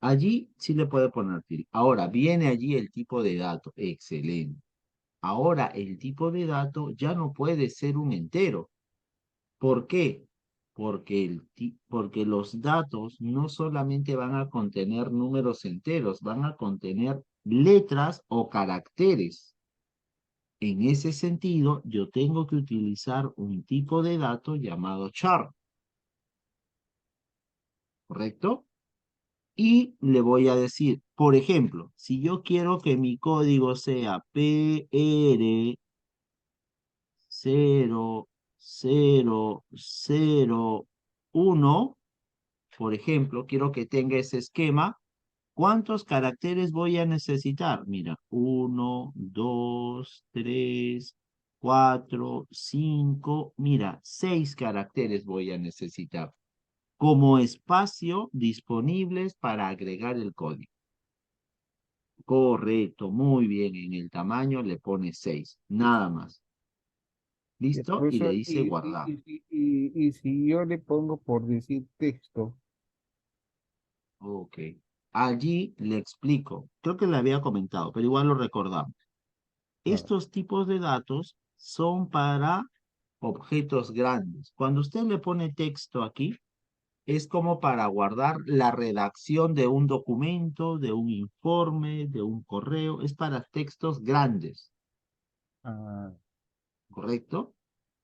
Allí sí le puede poner tilde. Ahora, viene allí el tipo de dato. Excelente. Ahora, el tipo de dato ya no puede ser un entero. ¿Por qué? Porque los datos no solamente van a contener números enteros, van a contener letras o caracteres. En ese sentido, yo tengo que utilizar un tipo de dato llamado char, ¿correcto? Y le voy a decir, por ejemplo, si yo quiero que mi código sea PR0001, por ejemplo, quiero que tenga ese esquema. ¿Cuántos caracteres voy a necesitar? Mira, 1, 2, 3, 4, 5. Mira, 6 caracteres voy a necesitar como espacio disponibles para agregar el código. Correcto, muy bien. En el tamaño le pone 6, nada más. Ya, ¿Listo? Y le profesor, dice guardar. y si yo le pongo por decir texto, Ok. Allí le explico. Creo que le había comentado, pero igual lo recordamos. claro, Estos tipos de datos son para objetos grandes. Cuando usted le pone texto aquí, es como para guardar la redacción de un documento, de un informe, de un correo. Es para textos grandes, ah, ¿correcto?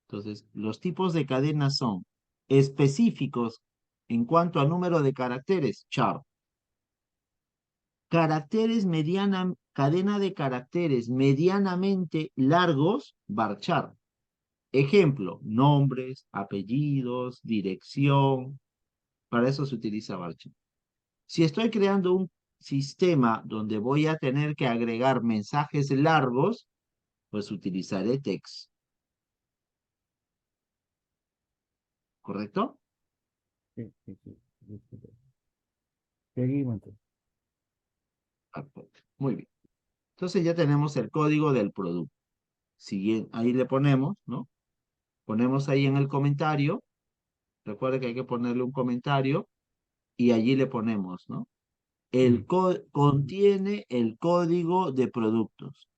Entonces, los tipos de cadenas son específicos en cuanto a número de caracteres, char. Cadena de caracteres medianamente largos, varchar. Ejemplo, nombres, apellidos, dirección. Para eso se utiliza varchar. Si estoy creando un sistema donde voy a tener que agregar mensajes largos, pues utilizaré text, ¿correcto? sí, sí, sí, sí, sí. Seguimos entonces. Perfecto. Muy bien. Entonces ya tenemos el código del producto. Ahí le ponemos, ¿no? Ponemos ahí en el comentario. Recuerde que hay que ponerle un comentario y allí le ponemos, ¿no? Mm. Contiene el código de productos.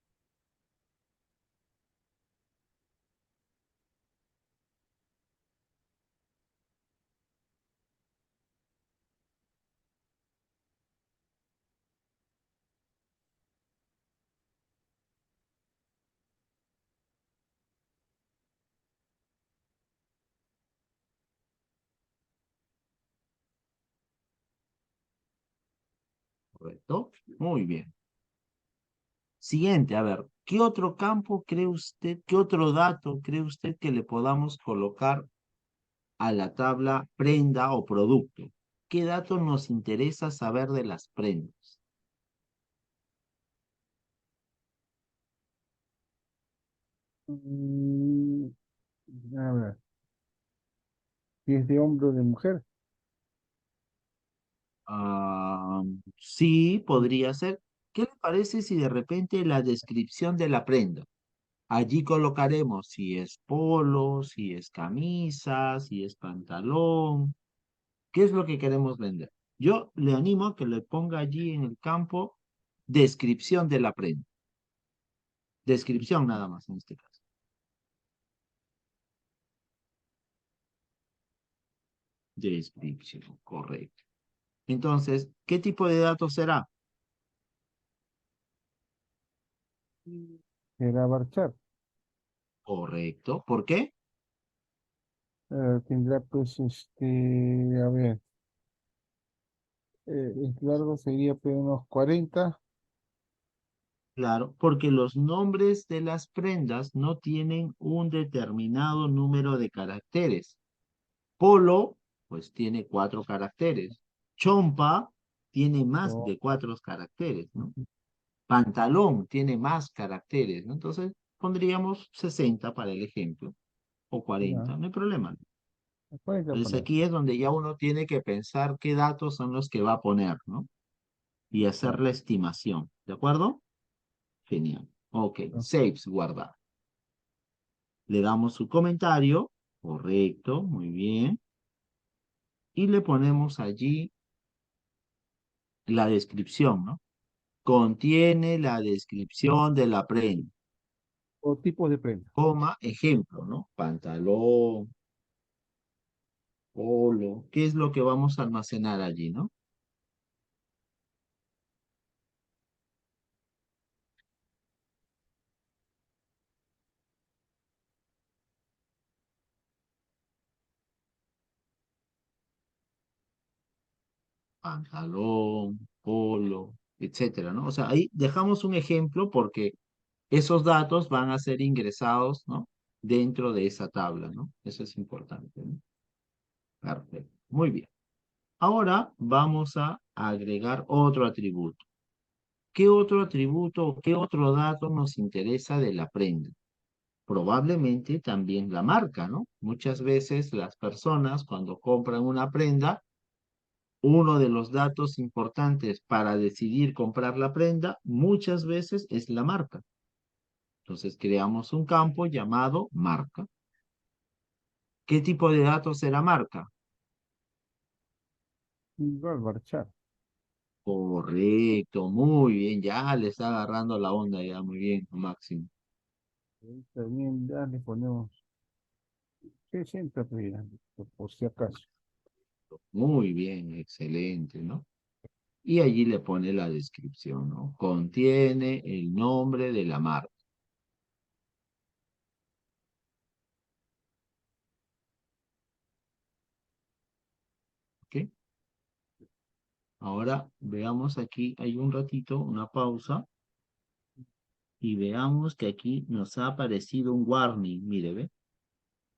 ¿Correcto? Muy bien. Siguiente, a ver, ¿qué otro campo cree usted, qué otro dato cree usted que le podamos colocar a la tabla prenda o producto? ¿Qué dato nos interesa saber de las prendas? Mm, a ver, si es de hombre o de mujer. Ah, sí, podría ser. ¿Qué le parece si de repente la descripción de la prenda? Allí colocaremos si es polo, si es camisa, si es pantalón. ¿Qué es lo que queremos vender? Yo le animo a que le ponga allí en el campo descripción de la prenda. Descripción nada más en este caso. Descripción, correcto. Entonces, ¿qué tipo de datos será? Será Barchar. Correcto. ¿Por qué? Tendrá pues, a ver, el largo sería pues unos 40. Claro, porque los nombres de las prendas no tienen un determinado número de caracteres. Polo, pues tiene 4 caracteres. Chompa tiene más o de 4 caracteres, ¿no? Pantalón tiene más caracteres, ¿no? Entonces pondríamos 60 para el ejemplo, o ya, 40, no hay problema. 40 Entonces poner. aquí es donde ya uno tiene que pensar qué datos son los que va a poner, ¿no? Y hacer la estimación, ¿de acuerdo? Genial. Ok, ¿No? saves, guardar. Le damos su comentario, correcto, muy bien, y le ponemos allí la descripción, ¿no? Contiene la descripción de la prenda, O tipos de prenda. coma, ejemplo, ¿no? Pantalón, polo, ¿qué es lo que vamos a almacenar allí, ¿no? Pantalón, polo, etcétera, ¿no? O sea, ahí dejamos un ejemplo porque esos datos van a ser ingresados, ¿no? Dentro de esa tabla, ¿no? Eso es importante, ¿no? Perfecto. Muy bien. Ahora vamos a agregar otro atributo. ¿Qué otro atributo o qué otro dato nos interesa de la prenda? Probablemente también la marca, ¿no? Muchas veces las personas cuando compran una prenda, uno de los datos importantes para decidir comprar la prenda muchas veces es la marca. Entonces creamos un campo llamado marca. ¿Qué tipo de datos será marca? Igual Barchar. Correcto, muy bien, ya le está agarrando la onda ya, muy bien, Máximo. Ahí también ya le ponemos 60 pues, ya, por si acaso. Muy bien, excelente, ¿no? Y allí le pone la descripción, ¿no? Contiene el nombre de la marca, ¿ok? Ahora veamos aquí, hay un ratito, una pausa, y veamos que aquí nos ha aparecido un warning, mire, ¿ve?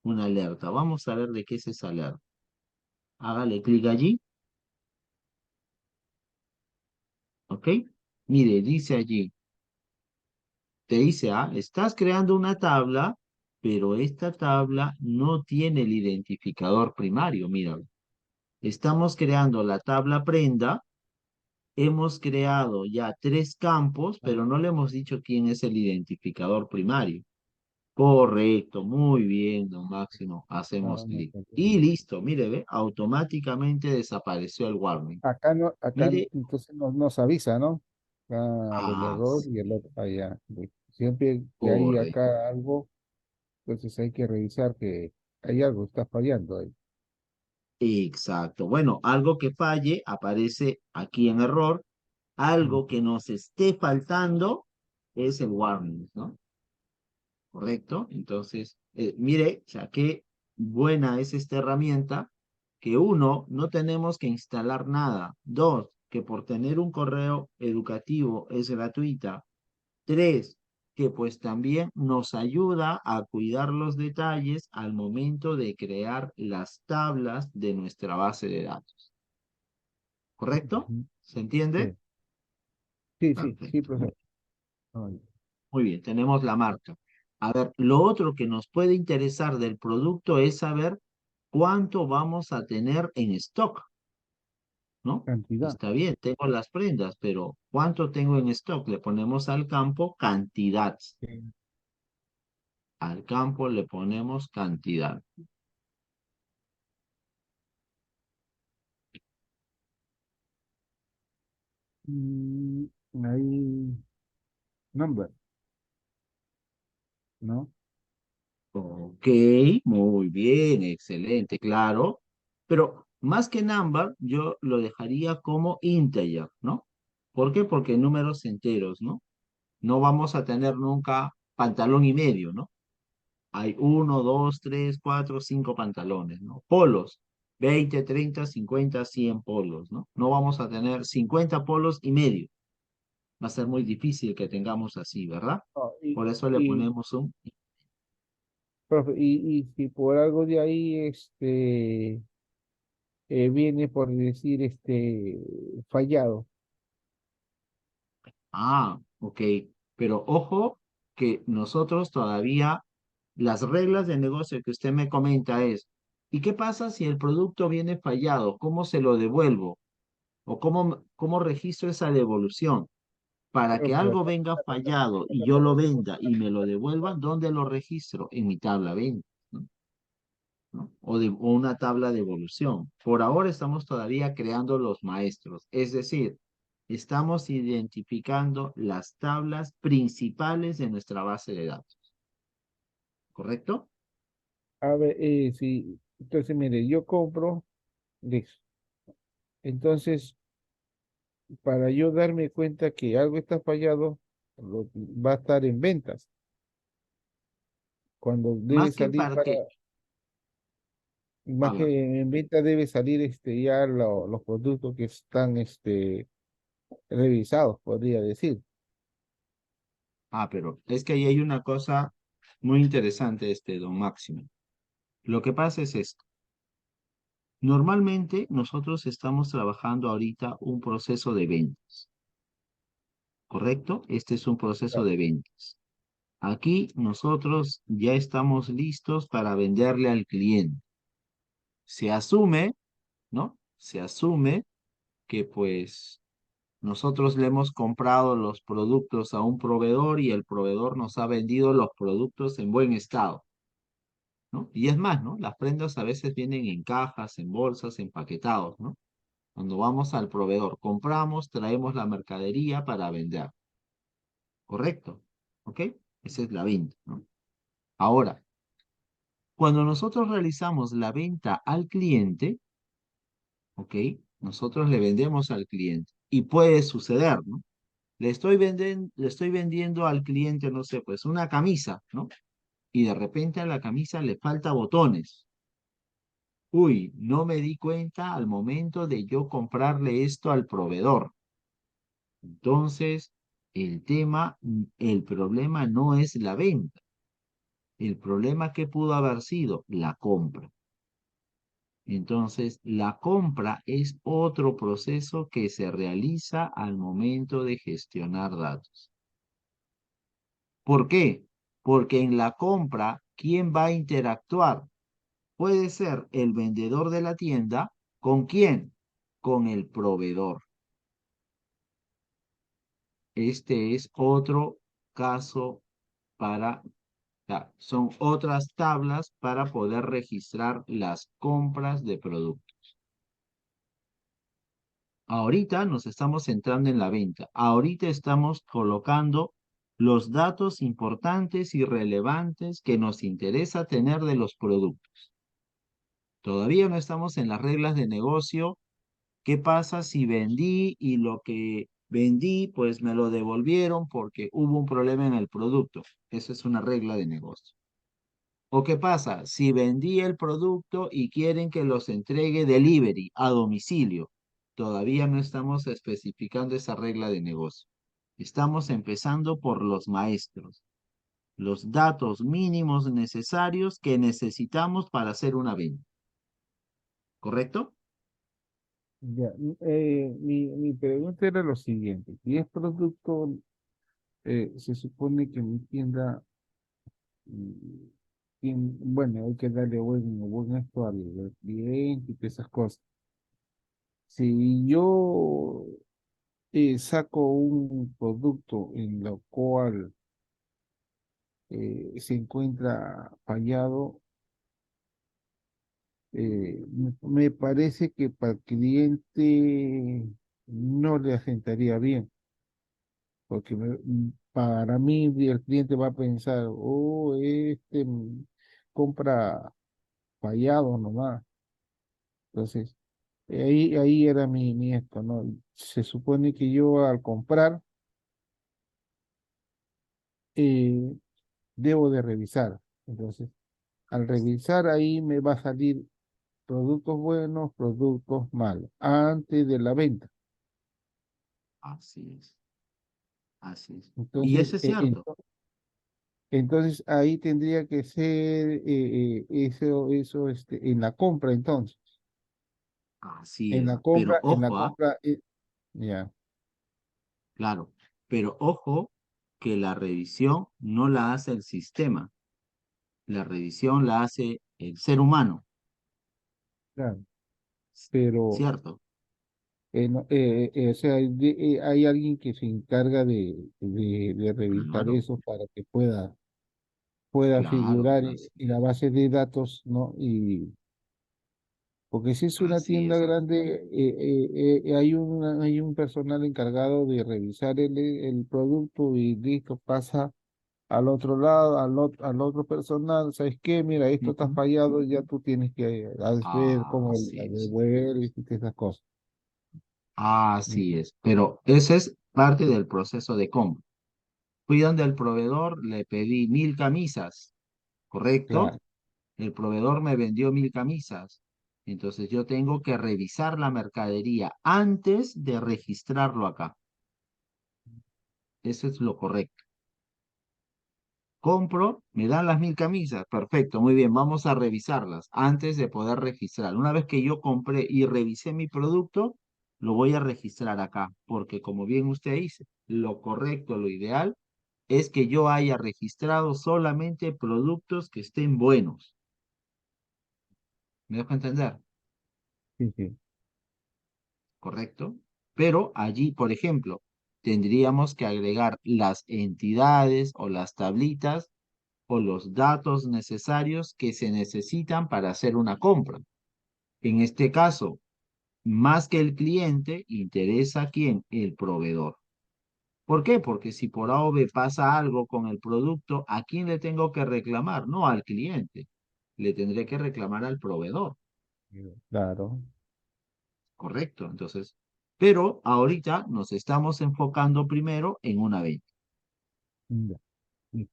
Una alerta. Vamos a ver de qué es esa alerta. Hágale clic allí, ¿ok? Mire, dice allí, te dice, estás creando una tabla, pero esta tabla no tiene el identificador primario, mira. Estamos creando la tabla prenda, hemos creado ya 3 campos, Ah, pero no le hemos dicho quién es el identificador primario. Correcto, muy bien, don Máximo. Hacemos no clic. sé. Y listo, mire, ve, automáticamente desapareció el warning. Acá no, acá Mire, entonces nos avisa, ¿no? Ah, del ah, error y el otro allá. Siempre que hay correcto. acá algo, entonces hay que revisar que hay algo, está fallando ahí. Exacto. Bueno, algo que falle aparece aquí en error. Mm. Algo que nos esté faltando es el warning, ¿no? ¿Correcto? Entonces, mire, o sea, qué buena es esta herramienta, que uno, no tenemos que instalar nada. Dos, que por tener un correo educativo es gratuita. Tres, que pues también nos ayuda a cuidar los detalles al momento de crear las tablas de nuestra base de datos. ¿Correcto? Ujú. ¿Se entiende? Sí, sí, sí, sí, Perfecto. profesor. Ay, Muy bien, tenemos la marca. A ver, lo otro que nos puede interesar del producto es saber cuánto vamos a tener en stock, ¿no? cantidad. Está bien, tengo las prendas, pero ¿cuánto tengo en stock? Le ponemos al campo cantidad. Sí. Al campo le ponemos cantidad. Mm, ahí, number, ¿no? Ok, muy bien, excelente, claro. Pero más que number, yo lo dejaría como integer, ¿no? ¿Por qué? Porque números enteros, ¿no? No vamos a tener nunca pantalón y medio, ¿no? Hay 1, 2, 3, 4, 5 pantalones, ¿no? Polos, 20, 30, 50, 100 polos, ¿no? No vamos a tener 50 polos y medio. Va a ser muy difícil que tengamos así, ¿verdad? No, Por eso le ponemos un... profe, y si por algo de ahí viene por decir fallado. Ah, ok. Pero ojo que nosotros todavía, las reglas de negocio que usted me comenta es, ¿y qué pasa si el producto viene fallado? ¿Cómo se lo devuelvo? ¿O cómo registro esa devolución? Para que Profe, algo acá, venga acá, fallado acá y me yo lo parece venda y me lo devuelvan, ¿dónde lo registro? En mi tabla venta, ¿no? ¿No? O una tabla de evolución. Por ahora estamos todavía creando los maestros, es decir, estamos identificando las tablas principales de nuestra base de datos, ¿correcto? a ver, sí, entonces mire, yo compro, listo. Entonces, para yo darme cuenta que algo está fallado, va a estar en ventas. Cuando debe Más que salir para que, más habla. que en venta debe salir ya los productos que están revisados, podría decir. Pero es que ahí hay una cosa muy interesante, don Máximo. Lo que pasa es esto. Normalmente nosotros estamos trabajando ahorita un proceso de ventas, ¿correcto? Este es un proceso Claro. de ventas. Aquí nosotros ya estamos listos para venderle al cliente. Se asume, ¿no? Se asume que pues nosotros le hemos comprado los productos a un proveedor y el proveedor nos ha vendido los productos en buen estado, ¿no? Y es más, ¿no? Las prendas a veces vienen en cajas, en bolsas, empaquetados, ¿no? Cuando vamos al proveedor, compramos, traemos la mercadería para vender, ¿correcto? ¿Ok? Esa es la venta, ¿no? Ahora, cuando nosotros realizamos la venta al cliente, ¿ok? Nosotros le vendemos al cliente y puede suceder, ¿no? Le estoy vendiendo al cliente, no sé, pues una camisa, ¿no? Y de repente a la camisa le falta botones. Uy, no me di cuenta al momento de yo comprarle esto al proveedor. Entonces, el problema no es la venta. El problema que pudo haber sido la compra. Entonces, la compra es otro proceso que se realiza al momento de gestionar datos. ¿Por qué? Porque en la compra, ¿quién va a interactuar? Puede ser el vendedor de la tienda. ¿Con quién? Con el proveedor. este es otro caso son otras tablas para poder registrar las compras de productos. Ahorita nos estamos centrando en la venta. Ahorita estamos colocando los datos importantes y relevantes que nos interesa tener de los productos. Todavía no estamos en las reglas de negocio. ¿Qué pasa si vendí y lo que vendí, pues me lo devolvieron porque hubo un problema en el producto? Esa es una regla de negocio. ¿O qué pasa si vendí el producto y quieren que los entregue delivery a domicilio? Todavía no estamos especificando esa regla de negocio. Estamos empezando por los maestros, los datos mínimos necesarios que necesitamos para hacer una venta. ¿Correcto? Ya, mi pregunta era lo siguiente. Si es producto, se supone que mi tienda, mm, bueno, hay que darle buen esto al cliente y todas esas cosas. Si yo saco un producto en lo cual se encuentra fallado, me parece que para el cliente no le asentaría bien, porque para mí el cliente va a pensar, oh, compra fallado nomás. Entonces, ahí era mi esto, ¿no? Se supone que yo al comprar eh, debo de revisar. Entonces, al revisar ahí me va a salir productos buenos, productos malos, antes de la venta. Así es, así es. Y Entonces, eso es cierto. entonces ahí tendría que ser eso en la compra, entonces. Así En es. la Pero compra, en la ojo, compra, ya, claro, pero ojo que la revisión no la hace el sistema, la revisión la hace el ser humano, claro. Pero, ¿cierto? o sea, hay alguien que se encarga de revisar Claro, eso para que pueda claro, figurar en la base de datos, ¿no? Porque si es una así tienda es. grande, hay un personal encargado de revisar el producto y listo, pasa al otro lado, al otro personal. ¿Sabes qué? Mira, esto está Ujú. fallado, ya tú tienes que ver cómo Así la es. devuelves y esas cosas. Así Ujú. es. Pero ese es parte del proceso de compra. Fui donde el proveedor, le pedí 1000 camisas, ¿correcto? Claro, El proveedor me vendió 1000 camisas. Entonces yo tengo que revisar la mercadería antes de registrarlo acá. Eso es lo correcto. Compro, me dan las 1000 camisas. Perfecto, muy bien, vamos a revisarlas antes de poder registrar. Una vez que yo compré y revisé mi producto, lo voy a registrar acá, porque como bien usted dice, lo correcto, lo ideal es que yo haya registrado solamente productos que estén buenos. ¿Me dejo entender? sí, sí. ¿Correcto? Pero allí, por ejemplo, tendríamos que agregar las entidades o las tablitas o los datos necesarios que se necesitan para hacer una compra. En este caso, más que el cliente, interesa a quién, el proveedor. ¿Por qué? Porque si por A o B pasa algo con el producto, ¿a quién le tengo que reclamar? No al cliente. Le tendré que reclamar al proveedor. Claro. Correcto. Entonces, pero ahorita nos estamos enfocando primero en una venta. Ya. Sí,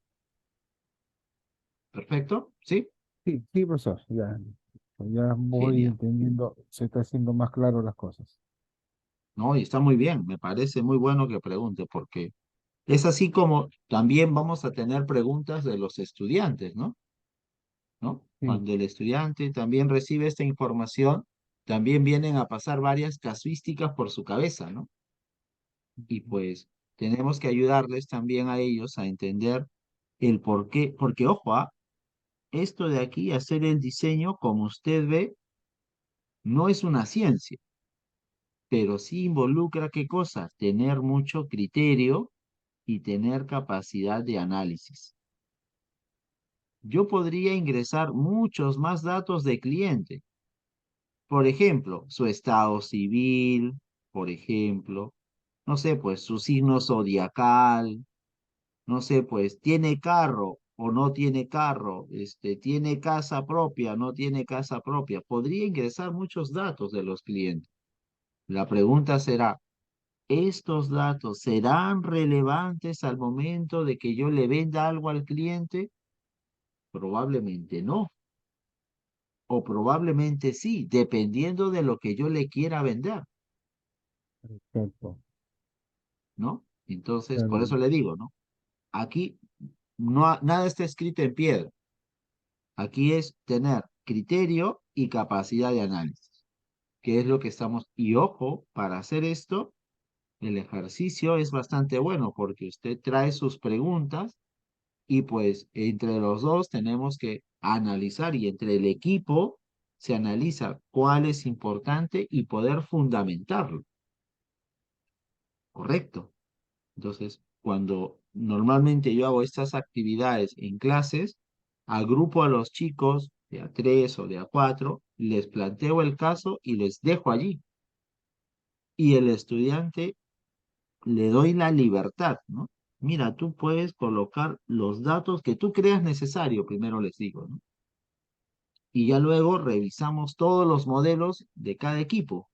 ¿Perfecto? ¿Sí? sí, sí, profesor, ya voy Genial. entendiendo, se está haciendo más claro las cosas. No, y está muy bien. Me parece muy bueno que pregunte porque es así como también vamos a tener preguntas de los estudiantes, ¿no? ¿No? Sí. Cuando el estudiante también recibe esta información, también vienen a pasar varias casuísticas por su cabeza, ¿no? Y pues tenemos que ayudarles también a ellos a entender el por qué, porque ojo, esto de aquí, hacer el diseño, como usted ve, no es una ciencia, pero sí involucra qué cosa, tener mucho criterio y tener capacidad de análisis. Yo podría ingresar muchos más datos de cliente. Por ejemplo, su estado civil, por ejemplo, no sé, pues su signo zodiacal, no sé, pues tiene carro o no tiene carro, tiene casa propia, no tiene casa propia. Podría ingresar muchos datos de los clientes. La pregunta será, ¿estos datos serán relevantes al momento de que yo le venda algo al cliente? Probablemente no, o probablemente sí, dependiendo de lo que yo le quiera vender, Perfecto. ¿no? Entonces, por Claro. eso le digo, ¿no? Aquí nada está escrito en piedra. Aquí es tener criterio y capacidad de análisis, que es lo que estamos. Y ojo, para hacer esto, el ejercicio es bastante bueno porque usted trae sus preguntas y pues entre los dos tenemos que analizar y entre el equipo se analiza cuál es importante y poder fundamentarlo, ¿correcto? Entonces, cuando normalmente yo hago estas actividades en clases, agrupo a los chicos de A3 o de A4, les planteo el caso y les dejo allí. Y el estudiante le doy la libertad, ¿no? Mira, tú puedes colocar los datos que tú creas necesario, primero les digo, ¿no? Y ya luego revisamos todos los modelos de cada equipo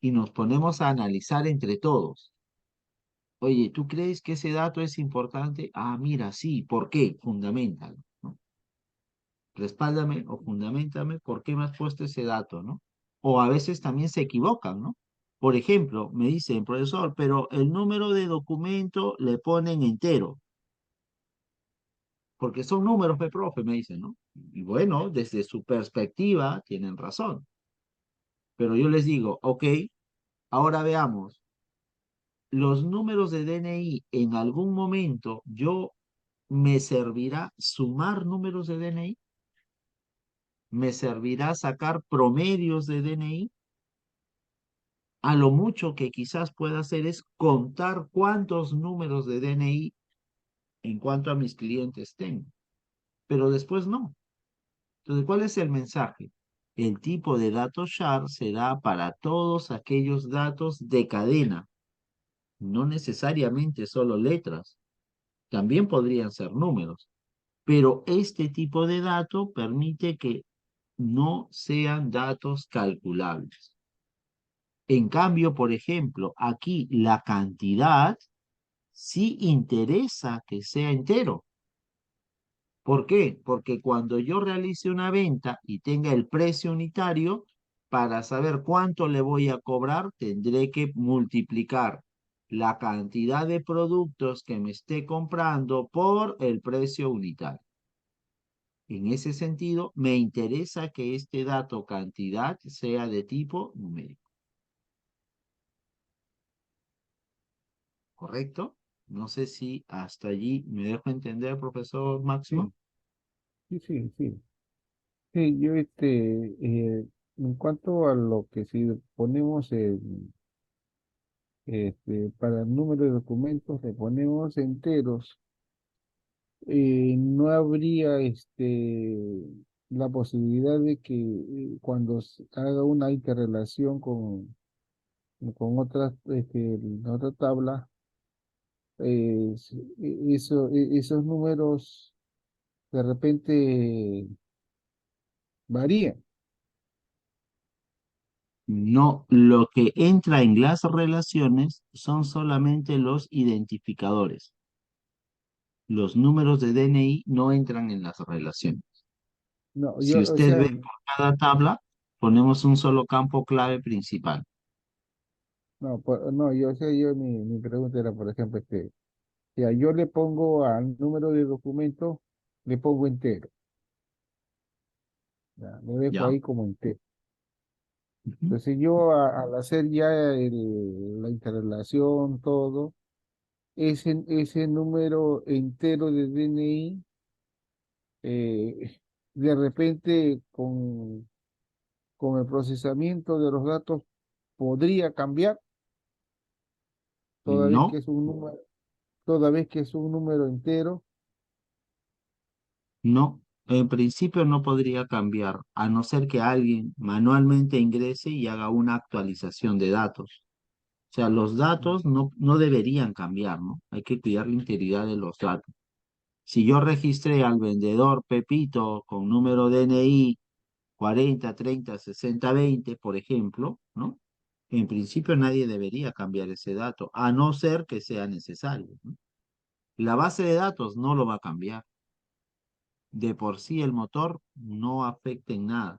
y nos ponemos a analizar entre todos. Oye, ¿tú crees que ese dato es importante? Ah, mira, sí, ¿por qué? Fundamentalo, ¿no? Respáldame o fundamentame por qué me has puesto ese dato, ¿no? O a veces también se equivocan, ¿no? Por ejemplo, me dicen, profesor, pero el número de documento le ponen entero, porque son números, profe, me dicen, ¿no? Y bueno, desde su perspectiva tienen razón, pero yo les digo, ok, ahora veamos, los números de DNI en algún momento me servirá sumar números de DNI, me servirá sacar promedios de DNI. A lo mucho que quizás pueda hacer es contar cuántos números de DNI en cuanto a mis clientes tengo, pero después no. Entonces, ¿cuál es el mensaje? El tipo de datos share será para todos aquellos datos de cadena, no necesariamente solo letras, también podrían ser números, pero este tipo de dato permite que no sean datos calculables. En cambio, por ejemplo, aquí la cantidad sí interesa que sea entero. ¿Por qué? Porque cuando yo realice una venta y tenga el precio unitario, para saber cuánto le voy a cobrar, tendré que multiplicar la cantidad de productos que me esté comprando por el precio unitario. En ese sentido, me interesa que este dato cantidad sea de tipo numérico, ¿correcto? No sé si hasta allí me dejo entender, profesor Sí, Máximo. sí, sí, sí. Sí, yo en cuanto a lo que si ponemos para el número de documentos, le ponemos enteros, no habría la posibilidad de que cuando se haga una interrelación con otras, la otra tabla, esos números de repente varían. No, lo que entra en las relaciones son solamente los identificadores. Los números de DNI no entran en las relaciones. No, Si yo, o usted sea, ve por cada tabla, ponemos un solo campo clave principal. no, no, yo sé, mi pregunta era, por ejemplo, ya yo le pongo al número de documento, le pongo entero, ya, lo dejo ¿Ya? ahí como entero. Ujú. Entonces yo al hacer ya la interrelación, todo, ese número entero de DNI, de repente con el procesamiento de los datos podría cambiar, toda vez que No, es un número. toda vez que es un número entero. No, en principio no podría cambiar, a no ser que alguien manualmente ingrese y haga una actualización de datos. O sea, los datos no deberían cambiar, ¿no? Hay que cuidar la integridad de los datos. Si yo registré al vendedor Pepito con número DNI 40, 30, 60, 20, por ejemplo, ¿no? En principio nadie debería cambiar ese dato, a no ser que sea necesario, ¿no? La base de datos no lo va a cambiar. De por sí el motor no afecta en nada,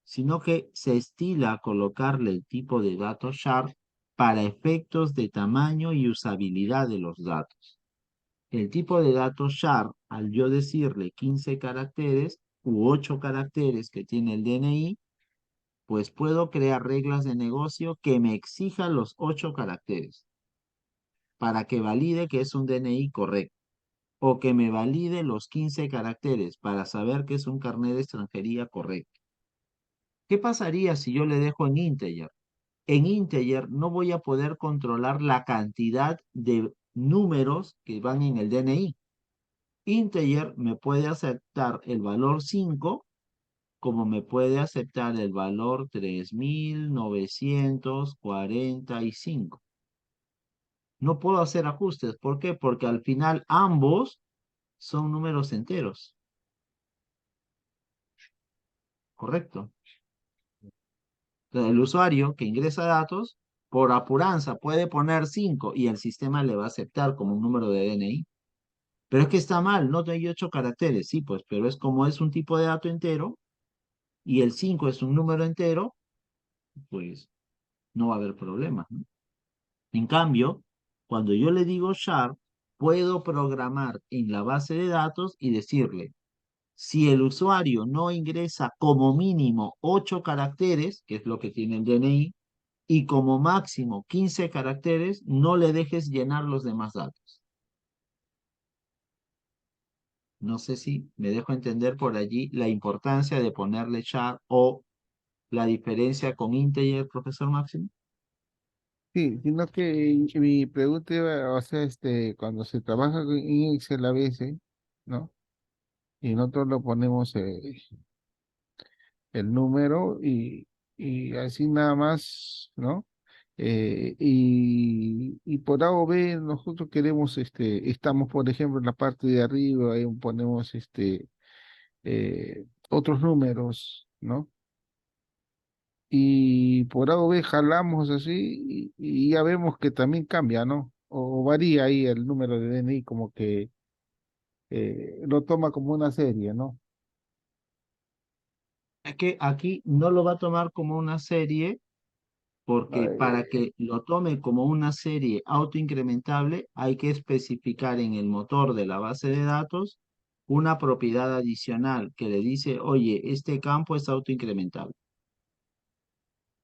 sino que se estila a colocarle el tipo de datos sharp para efectos de tamaño y usabilidad de los datos. El tipo de datos sharp, al yo decirle 15 caracteres u 8 caracteres que tiene el DNI, pues puedo crear reglas de negocio que me exijan los 8 caracteres para que valide que es un DNI correcto, o que me valide los 15 caracteres para saber que es un carnet de extranjería correcto. ¿Qué pasaría si yo le dejo en integer? En integer no voy a poder controlar la cantidad de números que van en el DNI. Integer me puede aceptar el valor 5 como me puede aceptar el valor 3945. No puedo hacer ajustes. ¿Por qué? Porque al final ambos son números enteros. ¿Correcto? Entonces, el usuario que ingresa datos, por apuranza, puede poner 5 y el sistema le va a aceptar como un número de DNI. Pero es que está mal, no hay 8 caracteres. Sí, pues, pero es como es un tipo de dato entero y el 5 es un número entero, pues no va a haber problema, ¿no? En cambio, cuando yo le digo sharp, puedo programar en la base de datos y decirle, si el usuario no ingresa como mínimo 8 caracteres, que es lo que tiene el DNI, y como máximo 15 caracteres, no le dejes llenar los demás datos. No sé si me dejo entender por allí la importancia de ponerle char o la diferencia con integer, profesor Máximo. Sí, sino que mi pregunta iba, o sea, cuando se trabaja en Excel a veces, ¿no? Y nosotros lo ponemos el número y así nada más, ¿no? Y por A o B nosotros queremos, estamos por ejemplo en la parte de arriba, ahí ponemos otros números, ¿no? Y por A o B jalamos así y ya vemos que también cambia, ¿no? O varía ahí el número de DNI, como que lo toma como una serie, ¿no? Es que aquí no lo va a tomar como una serie porque para Eh, que lo tome como una serie autoincrementable hay que especificar en el motor de la base de datos una propiedad adicional que le dice, oye, este campo es autoincrementable.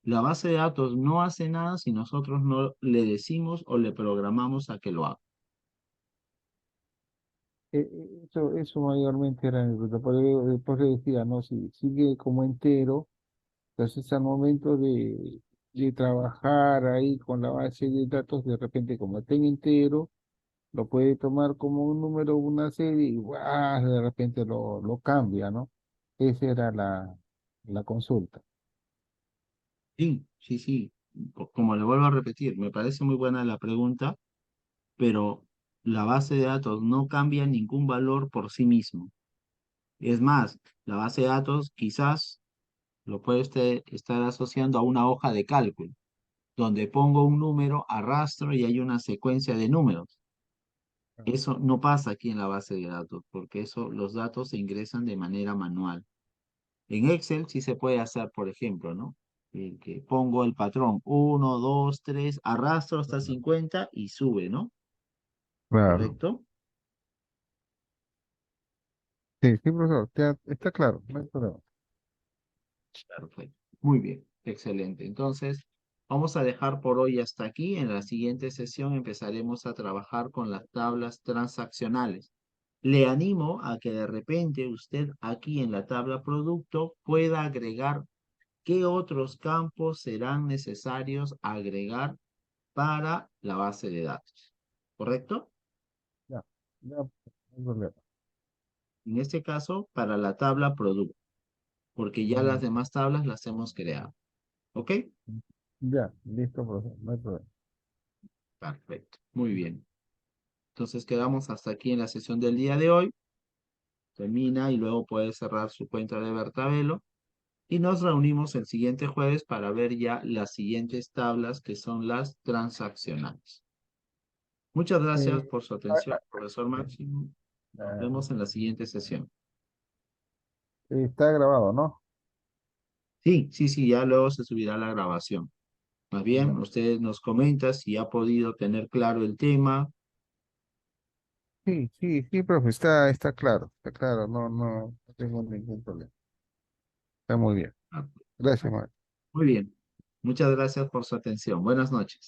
La base de datos no hace nada si nosotros no le decimos o le programamos a que lo haga. eso mayormente era mi pregunta. Por eso decía, ¿no? Si sigue como entero, entonces al momento de trabajar ahí con la base de datos, de repente como está en entero, lo puede tomar como un número, una serie, y ¡guau! De repente lo cambia, ¿no? Esa era la consulta. Sí, sí, sí. Como le vuelvo a repetir, me parece muy buena la pregunta, pero la base de datos no cambia ningún valor por sí mismo. Es más, la base de datos quizás lo puede usted estar asociando a una hoja de cálculo, donde pongo un número, arrastro y hay una secuencia de números. Eso no pasa aquí en la base de datos, porque eso, los datos se ingresan de manera manual. En Excel sí se puede hacer, por ejemplo, ¿no? Que pongo el patrón 1, 2, 3, arrastro hasta 50 y sube, ¿no? Claro. ¿Correcto? Sí, sí, profesor, está claro, no hay problema. Perfecto. Muy bien, excelente. Entonces, vamos a dejar por hoy hasta aquí. En la siguiente sesión empezaremos a trabajar con las tablas transaccionales. Le animo a que de repente usted aquí en la tabla producto pueda agregar qué otros campos serán necesarios agregar para la base de datos. ¿Correcto? Ya, no hay problema. En este caso, para la tabla producto, porque ya Mm, las demás tablas las hemos creado. ¿Ok? ya, listo, profesor, no hay problema. Perfecto. Muy bien. Entonces quedamos hasta aquí en la sesión del día de hoy. Termina y luego puede cerrar su cuenta de Bertabelo. Y nos reunimos el siguiente jueves para ver ya las siguientes tablas que son las transaccionales. Muchas gracias Eh, por su ah, atención, profesor Máximo. Nos ah, vemos en la siguiente sesión. está grabado, ¿no? Sí, sí, sí, ya luego se subirá la grabación. Más bien, Ya. usted nos comenta si ha podido tener claro el tema. Sí, sí, sí, profe, está claro, no tengo ningún problema. Está muy bien. Ah, Gracias, Mario. muy bien. Muchas gracias por su atención. Buenas noches.